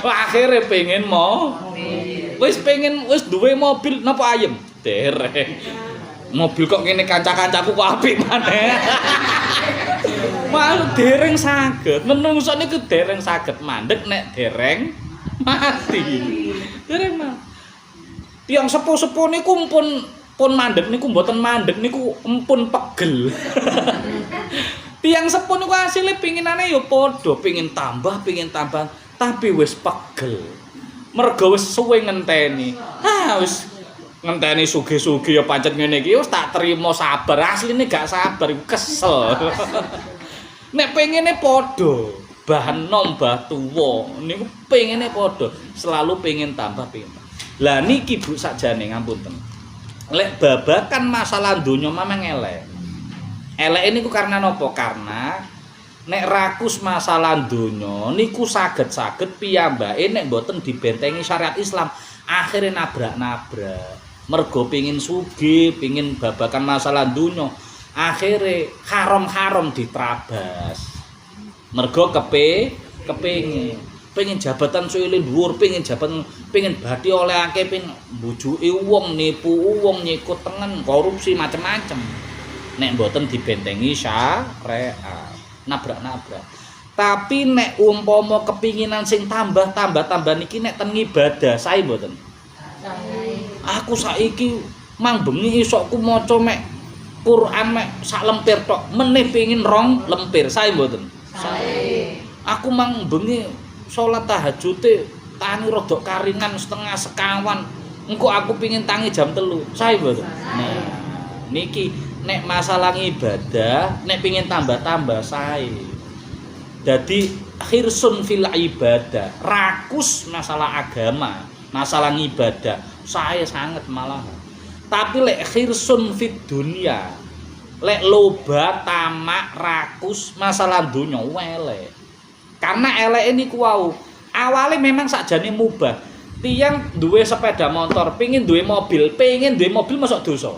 Akhire pengen wis duwe mobil napa ayem? Dereng. Mobil kok ngene kanca-kancaku kok apik maneh. Malu dereng saged. Menungso niku dereng saged mandeg nek dereng mati. Dereng mati. Tiyang sepuh-sepuh niku pun mandeg niku mboten mandeg niku empun pegel. Tiyang sepuh niku asile pinginane ya padha, pengin tambah, tapi wis pegel. Mergo wis suwe ngenteni. Wis ngenteni sugih-sugih ya pancet ngene iki wis tak trimo sabar. Asline gak sabar iku kesel. Nek pengene padha, bahan nom mbah tuwa niku pengene padha, selalu pengen tambah. Lah niki Bu sakjane ngapunten. Lek babakan masalah donya memang elek. Eleke niku karena napa? Karena nek rakus masalah donya niku saged-saged piyambake nek mboten dibentengi syariat Islam, akhirnya nabrak-nabrak. Mergo pengin sugih, pengin babakan masalah donya, akhirnya haram-haram diterabas. Mergo pengen jabatan suwile dhuwur, pengen bathi oleh akeh, pengen mbujuki wong, nipu wong, nyikut tengen, korupsi macem-macem. Nek mboten dibentengi syariat, nabrak-nabrak. Tapi nek umpama kepinginan sing tambah niki nek ten ibadah sae mboten. Aku saiki mang bengi isokku maca mek Quran mek sak lempir tok, meneh pengin 2 lempir sae mboten. Sae. Aku mang bengi salat tahajute tani rada karingan setengah sekawan. Engko aku pengin tangi jam 3. Sae mboten. Nah, niki nek masalah ibadah, nek pengin tambah sae. Dadi khirsun fil ibadah, rakus masalah agama, masalah ibadah, saya sangat malah. Tapi lek khirsun fit dunia, lek loba tamak rakus masalah dunya elek. Karena elek ini kuau. Awalnya memang sakjane mubah. Tiyang duwe sepeda motor, pengin duwe mobil masuk dosa.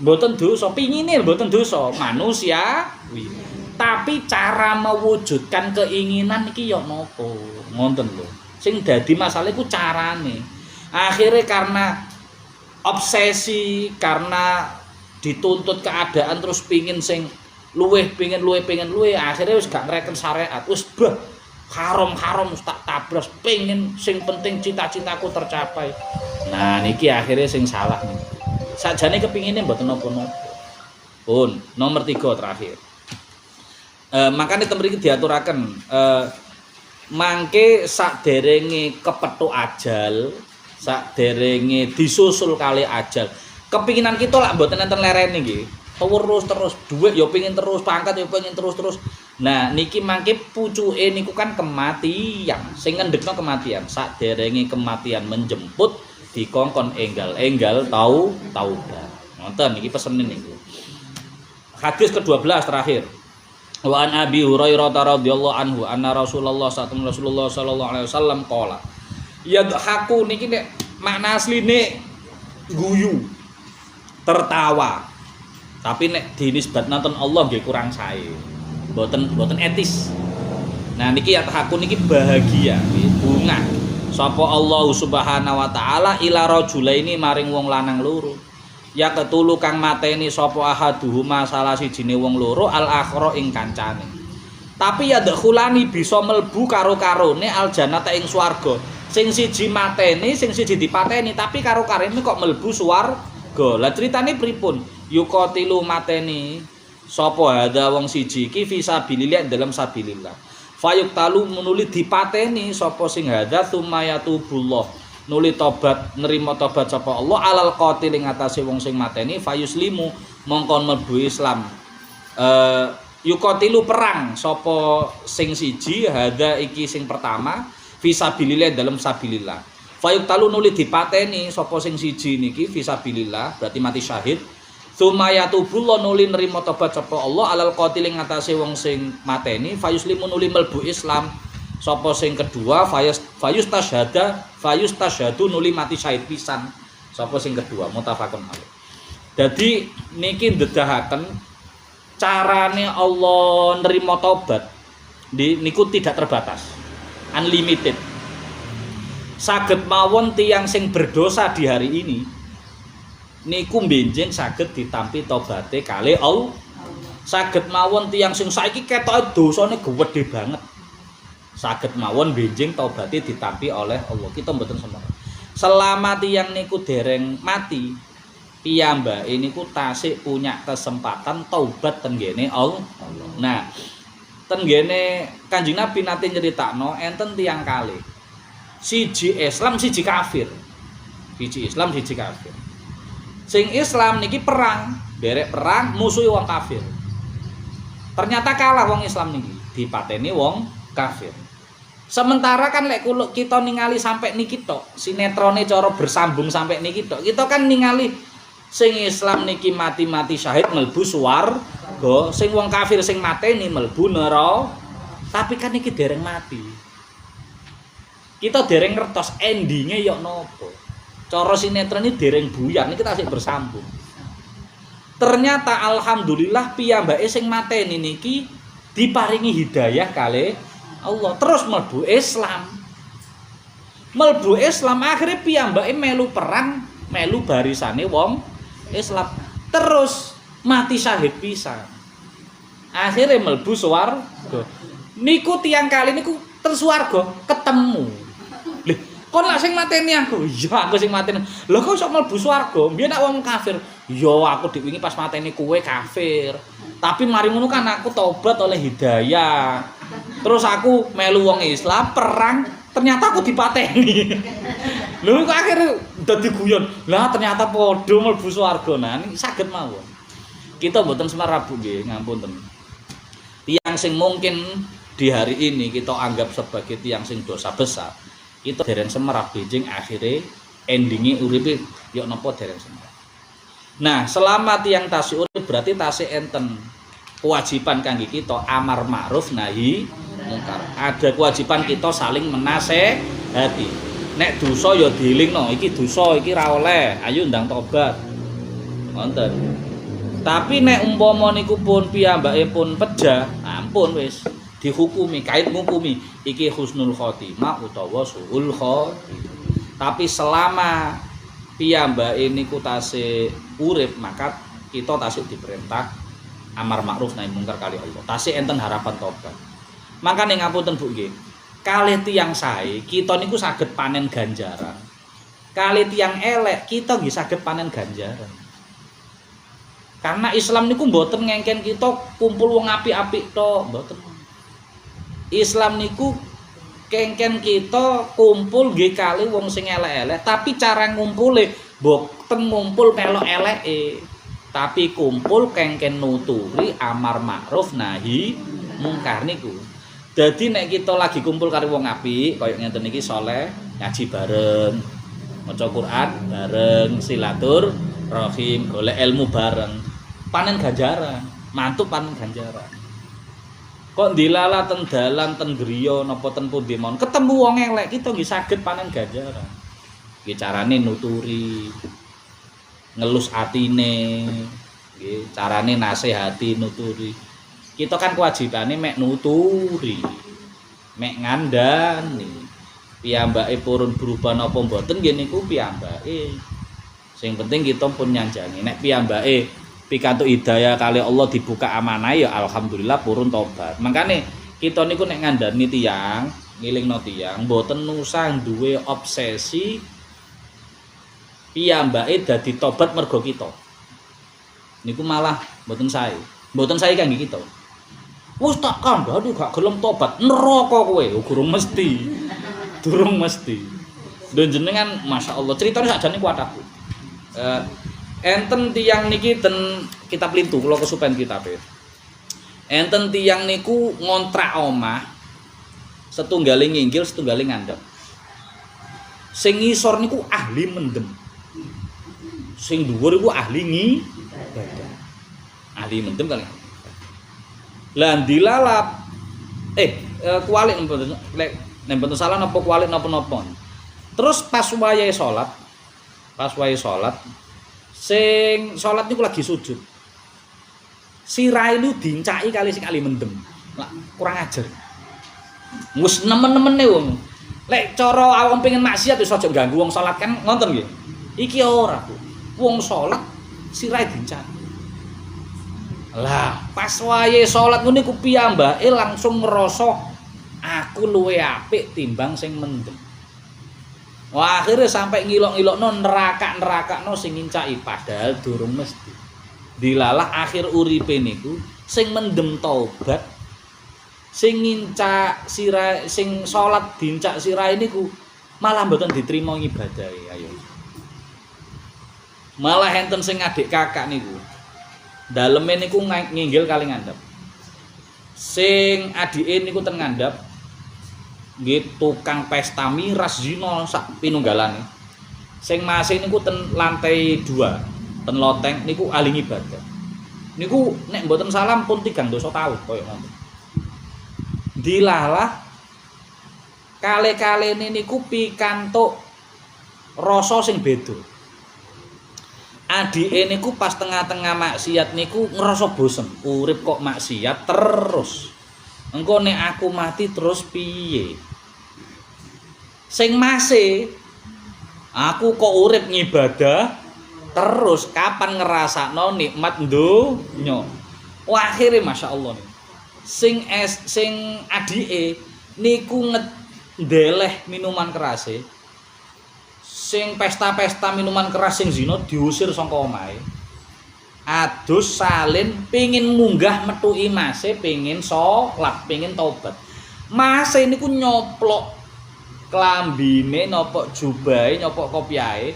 Mboten dosa, pingine mboten dosa, manusiawi. Tapi cara mewujudkan keinginan iki ya napa? Ngoten lho. Sing dadi masalah iku carane. Akhirnya karena obsesi, karena dituntut keadaan terus pingin sing luweh, akhirnya wis gak ngreken syariat, wis bah haram tak tabras, pengen sing penting cita-citaku tercapai. Nah niki akhirnya sing salah nih. Sajane kepingine mboten napa-napa. Pun nomor 3 terakhir. Makanya temriki diaturaken mangke sakderenge kepethuk ajal, sakderenge disusul kali ajal. Kepinginan kita lak mboten enten lerene nggih. Terus duit ya pengin terus, pangkat ya pengin terus. Nah niki mangke pucuke niku kan kematian. Sing ngendhekno kematian, sakderenge kematian menjemput dikongkon enggal taubat. Ngoten niki pesene niku. Hadis ke-12 terakhir. Wa an Abi Hurairah radhiyallahu anhu anna Rasulullah sallallahu alaihi wasallam qala yadhaku niki nek makna asline guyu tertawa tapi nek dinisbatna ten Allah nggih kurang sae mboten etis. Nah niki yadhaku niki bahagia bunga sapa Allah subhanahu wa taala ila rajulaini maring wong lanang loro ya ketulu kang mateni sapa ahaduhuma salah sijine wong loro al akhra ing kancane. Tapi ya dakhulani bisa melbu karo-karone al jannata ing swarga. Sing siji mateni, sing siji dipateni, tapi karo-karone kok melbu swarga. Lah critane pripun? Yuqatilu mateni sapa hadza wong siji iki fisabilillah dalam sabilillah. Fayuqtalu menuli dipateni sapa sing hadza sumayatubullah. Nuli tobat nerima tobat sapa Allah alal qatil ing atase wong sing mateni fayuslimu mongkon mlebu Islam. Yuqatilu perang sapa sing siji hadza iki sing pertama fisabilillah dalam sabilillah. Fayuqtalu nuli dipateni sapa sing siji niki fisabilillah berarti mati syahid. Sumayatubullah nuli nerima tobat sapa Allah alal qatil ing atase wong sing mateni fayuslimu nuli mlebu Islam. Sapa sing kedua fayustashhadu nuli mati syahid pisan. Sapa sing kedua mutafaqun alaih. Dadi niki ndedahaken carane Allah nerima tobat niku tidak terbatas. Unlimited. Saged mawon tiyang sing berdosa di hari ini niku benjing saged ditampi tobaté kalih Allah. Saged mawon tiyang sing saiki ketoke dosane gedhe banget. Saged mawon benjing tobaté ditampi oleh Allah. Kita mboten semara. Selama tiyang niku dereng mati, piyambake niku tasik punya kesempatan taubat tenggene Allah. Nah, tenggene Kanjeng Nabi nate nyeritakno enten tiyang kalih. Siji Islam, siji kafir. Siji Islam, siji kafir. Sing Islam niki perang, derek perang musuhi wong kafir. Ternyata kalah wong Islam niki, dipateni wong kafir. Sementara kan lek kita ningali sampai niki tok, sinetrone cara bersambung sampai niki tok. Kita kan ningali sing Islam niki mati-mati syahid mlebu swarga, sing wong kafir sing mateni mlebu neraka. Tapi kan niki dereng mati. Kita dereng ngertos endinge yok nopo. Cara sinetron ini dereng buyar niki tasik bersambung. Ternyata alhamdulillah piyambake sing mateni niki diparingi hidayah kalih Allah terus mlebu Islam. Mlebu Islam akhirnya piyambake melu perang, melu barisane wong Islam. Terus mati syahid pisan. Akhirnya mlebu swarga. Niku tiyang kali niku terus swarga ketemu. Lho, kon lak sing mateni aku. Iya, aku sing mateni. Lho kok iso mlebu swarga? Mbiyen nek wong kafir. Yo aku diwingi pas mateni kowe kafir. Tapi mari ngono kan aku tobat oleh hidayah. Terus aku melu wong Islam perang, ternyata aku dipateni. Lho kok akhirnya dadi guyon. Lah ternyata padha mlebu swarga. Nah niki saged mawon. Kita mboten semarabu nggih, ngapunten. Tiyang sing mungkin di hari ini kita anggap sebagai tiyang sing dosa besar, kita dereng semerap benjing akhirnya endinge uripe yo napa dereng semerap. Nah, selama tiyang tasih urip berarti tasih enten kewajiban kangge kita amar ma'ruf nahi mungkar. Ada kewajiban kita saling menasehati. Nek dosa ya dielingno, iki dosa iki ra oleh, ayo ndang tobat. Wonten. Tapi nek umpama niku pun piyambake pun pejah, ampun wis dihukumi, kait ngukumi iki husnul khotimah utawa suul khotimah. Tapi selama piyambake niku tasih urip, maka kita tasih diperintah amar ma'ruf nahi mungkar kali Allah. Tasih enten harapan tobat. Makane ngapunten Bu nggih. kalih tiyang sae kita niku saged panen ganjaran. Kalih tiyang elek kita nggih saged panen ganjaran. Karena Islam niku mboten ngengken kita kumpul wong apik-apik tok, mboten. Islam niku kengken kita kumpul nggih kalih wong sing elek-elek, tapi cara ngumpule boten ngumpul melok eleke, tapi kumpul kengken nuturi amar ma'ruf nahi mungkar niku. Dadi nek kita lagi kumpul karo wong apik kaya ngenten iki saleh, ngaji bareng, maca Quran bareng, silaturahim, golek ilmu bareng, panen ganjaran, mantuk panen ganjaran. Kok dilala ten dalan ten griya napa ten pundi mon ketemu wong elek kita nggih saged panen ganjaran. Nggih carane nuturi, ngelus atine, nggih carane nasihati nuturi. Kita kan kewajibane mek nuturi, mek ngandani. Piyambake purun berubah napa mboten nggih niku piyambake. Sing penting kita pun nyanjani. Nek piyambake pikantuk hidayah kali Allah dibuka amanah ya alhamdulillah purun tobat. Makane kita niku nek ngandani tiyang, ngilingno tiyang mboten usah duwe obsesi piyambake dadi tobat mergo kita. Niku malah mboten sae. Mboten sae kangge kita. Wis tak kandhani gak gelem tobat, neraka kowe, durung mesti. Durung mesti. Lho jenengan masyaallah critane sakjane kuat aku. Enten tiyang niki ten kitab lintu kula kesupen kitabe. Enten tiyang niku ngontrak omah setunggaling nginggil setunggaling ngandhap. Sing ngisor niku ahli mendem. Sing dhuwur iku ahli ngibadah. Ahli mendem kali. Lah dilalap kualik nempel salah napa kualik napa-napa. Terus pas wayahe salat sing salat niku lagi sujud. Sirahe lu dincaki kali sing ahli mendem. Lah kurang ajar. Wis nemen-nemene wong. Lek cara awak pengen maksiat wis aja ganggu wong salat kan ngoten nggih. Iki ora, Bu. Wong salat sirahe dincaki. Lah, pas wayahe salat ngene ku piyambake langsung ngrasa aku luwe apik timbang sing mendem. Wah, akhirnya sampai ngilok-ngilokno nerakak-nerakakno sing ngincaki padahal durung mesti. Dilalah akhir uripe niku sing mendem taubat, sing ngincak sirah, sing salat dincak sirahe niku malah mboten diterima ngibadahe. Ayo. Malah enten sing adik kakak niku daleme niku nginggil kali ngandhap. Sing adike niku ten ngandhap nggih tukang pesta miras zina sak pinunggalane. Sing masih niku ten lantai 2, ten loteng niku ahli ibadah. Niku nek mboten salam pun 3 dosa taun kaya ngoten. Dilalah kale-kalene niku pikantuk rasa sing beda. Adike niku pas tengah-tengah maksiat niku ngerasa bosen, urip kok maksiat terus. Engko nek aku mati terus piye? Sing masih aku kok urip ngibadah terus kapan ngerasakno nikmat donya. Wah akhire masyaallah nih. Sing adike niku ndeleh minuman kerase. Sing pesta-pesta minuman keras sing zina diusir saka omahe. Adus salin pengin munggah metuki mase pengin salat, pengin tobat. Mase niku nyoplok klambine, nopok jubahe, nyopok kopiahe,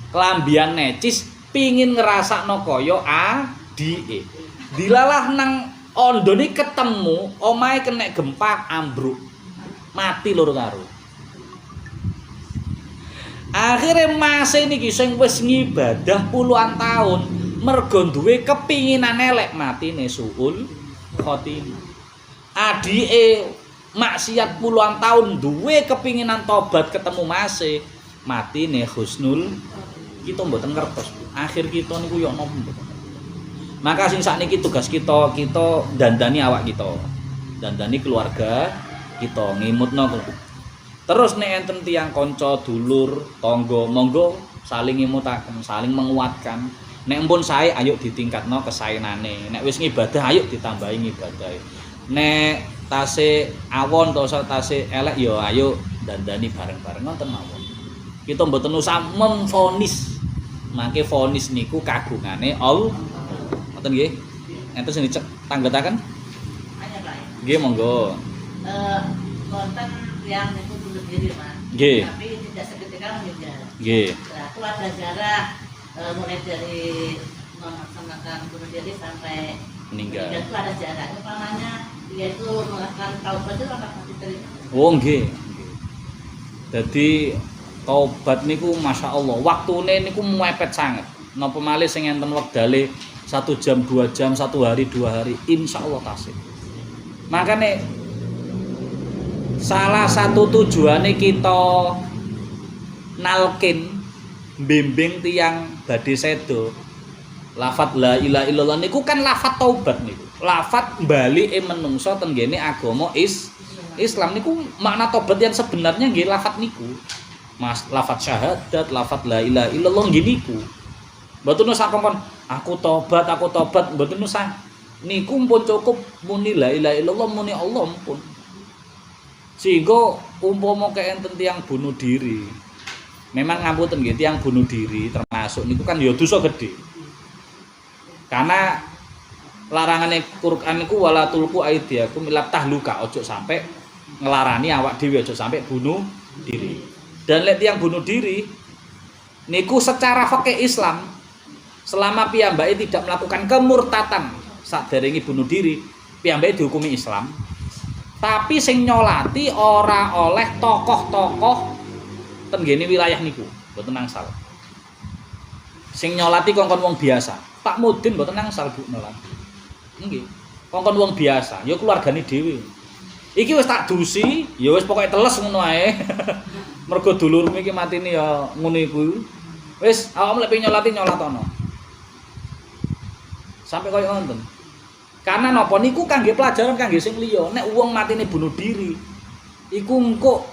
klambian necis pengin ngrasakno kaya adike. Dilalah nang ondone ketemu omahe kena gempa ambruk. Mati loro karo. Akhirnya masa niki sing wis ngibadah puluhan tahun mergo duwe kepinginan elek matine suul khotimah. Adike maksiat puluhan tahun duwe kepinginan tobat ketemu mase matine husnul kita mboten ngertos. Akhir kita niku yo napa. Maka sing sakniki tugas kita dandani awak kita. Dandani keluarga kita ngimutno. Terus nek enten tiyang kanca dulur tangga monggo saling ngimutaken, saling menguatkan. Nek empun sae ayo ditingkatno kesaenane. Nek wis ngibadah ayo ditambahi ngibadahe. Nek tasih awon to tasih elek ya ayo dandani bareng-bareng ngoten mawon. Kita mboten usah memvonis. Mangke vonis niku kagungane Allah. Ngoten nggih. Enten sing dicek tanggetaken? Nggih monggo. Konten yang itu bunuh diri Mas. Nggih. Tapi tidak seketika meninggal. Nggih. Nah, keluarga Zara mulai dari melaksanakan bunuh diri sampai Meninggal. itu ada jarak. Umpamanya dia itu melakukan taubat itu apakah diterima? Oh nggih. Dadi taubat niku masyaallah waktune niku mepet sanget. Napa malih sing enten wektale 1 jam 2 jam 1 hari 2 hari insyaallah tasih. Makane salah satu tujuane kita nalkin bimbing tiang badhe sedo lafat la ilaha illallah niku kan lafat taubat niku. Lafat balike menungso ten ngene agama Islam niku makna tobat yang sebenarnya nggih lafat niku. Mas lafat syahadat, lafat la ilaha illallah nggih niku. Mboten usah kongkon aku tobat, mboten usah. Niku pun cukup muni la ilaha illallah muni Allah pun. Sehingga umpama enten tiyang bunuh diri. Memang ngapunten nggih tiyang bunuh diri termasuk niku kan ya dosa gedhe. Karena larangane Quran niku wala tulqu aidiakum ila tahluka, ojo sampai ngelarani awak dhewe ojo sampai bunuh diri. Dan lek tiyang bunuh diri niku secara fikih Islam selama piyambake tidak melakukan kemurtatan saderenge bunuh diri, piyambake dihukumi Islam. Tapi sing nyolati ora oleh tokoh-tokoh ten ngene wilayah niku, mboten nangsal. Sing nyolati kongkon wong biasa. Pak Mudin mboten nangsal Bu nyolati. Nggih. Kongkon wong biasa, ya keluargane dhewe. Iki wis tak dusi, ya wis pokoke teles ngono ae. Mergo dulurmu iki matine ya ngono iku. Wis awakmu lek nyolati nyolatono. Sampai koyo ngoten. Karena napa niku kangge pelajaran kangge sing liya. Nek wong matine bunuh diri, iku engko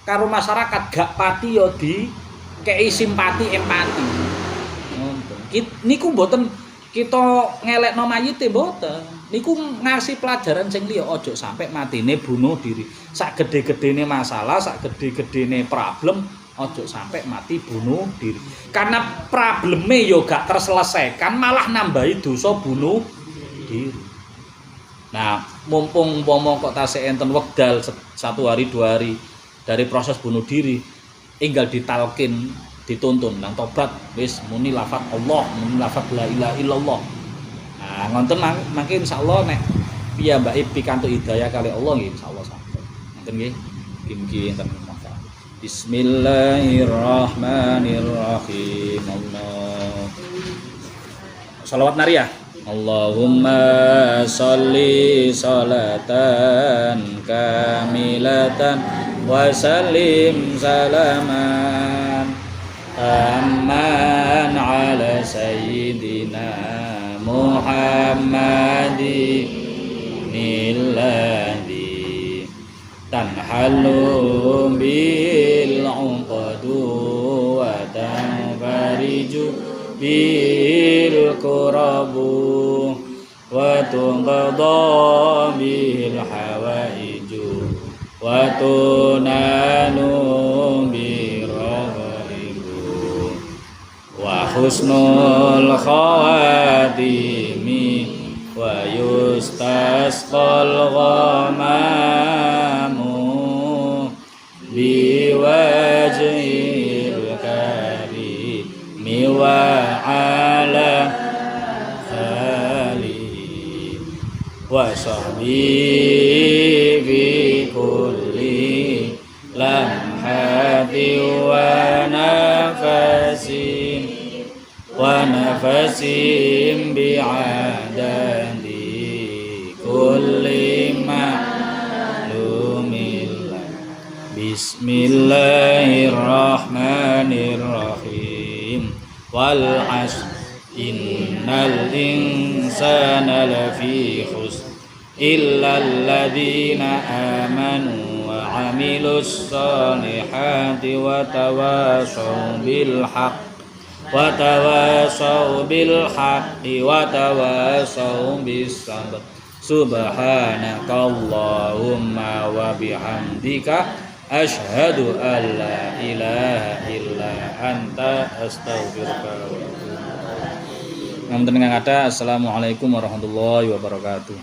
karo masyarakat gak pati ya di kei simpati empati. Ngoten. Niku mboten kita ngelekno mayite mboten. Niku ngasih pelajaran sing liya aja sampai matine bunuh diri. Sak gede-gedene masalah, sak gede-gedene problem aja sampai mati bunuh diri. Karena probleme yo gak terselesaikan malah nambahi dosa bunuh diri. Nah, mumpung umpama kok tasih enten wekdal 1 hari 2 hari dari proses bunuh diri, enggal ditalkin, dituntun nang tobat wis muni lafaz Allah, muni lafaz la ilaha illallah. Nah, ngoten mangke insyaallah nek piyambake pikantuk hidayah kali Allah nggih insyaallah sampai. Ngoten nggih. Mugi-mugi enten manfaat. Bismillahirrahmanirrahim. Allah. Shalawat nariyah. Allahumma sholli sholatan kamilatan wa sallim salaman amman ala sayyidina Muhammadin alladhi tanhalu bil 'uqadu wa tanfariju bil qurabu wa tunqadha bil hawaiju wa tunanu bir raghaibu wa husnul khawatimi wa yustasqal ghamamu biwajhil karimi wa ala alihi wa sahbihi bi kulli lamhati wa nafasin bi'adadi kulli ma'lumin. Bismillahirrahmanirrahim. Wal 'ashr innal insana lafi khusr illa alladziina amanu wa 'amilus shalihati wa tawashaw bil haqq wa tawashaw bil haqqi wa tawashaw bis sabr. Subhanakallahumma wa bihamdika asyhadu an la ilaha illa anta astaghfiruka wa atubu ilaik. Assalamualaikum warahmatullahi wabarakatuh.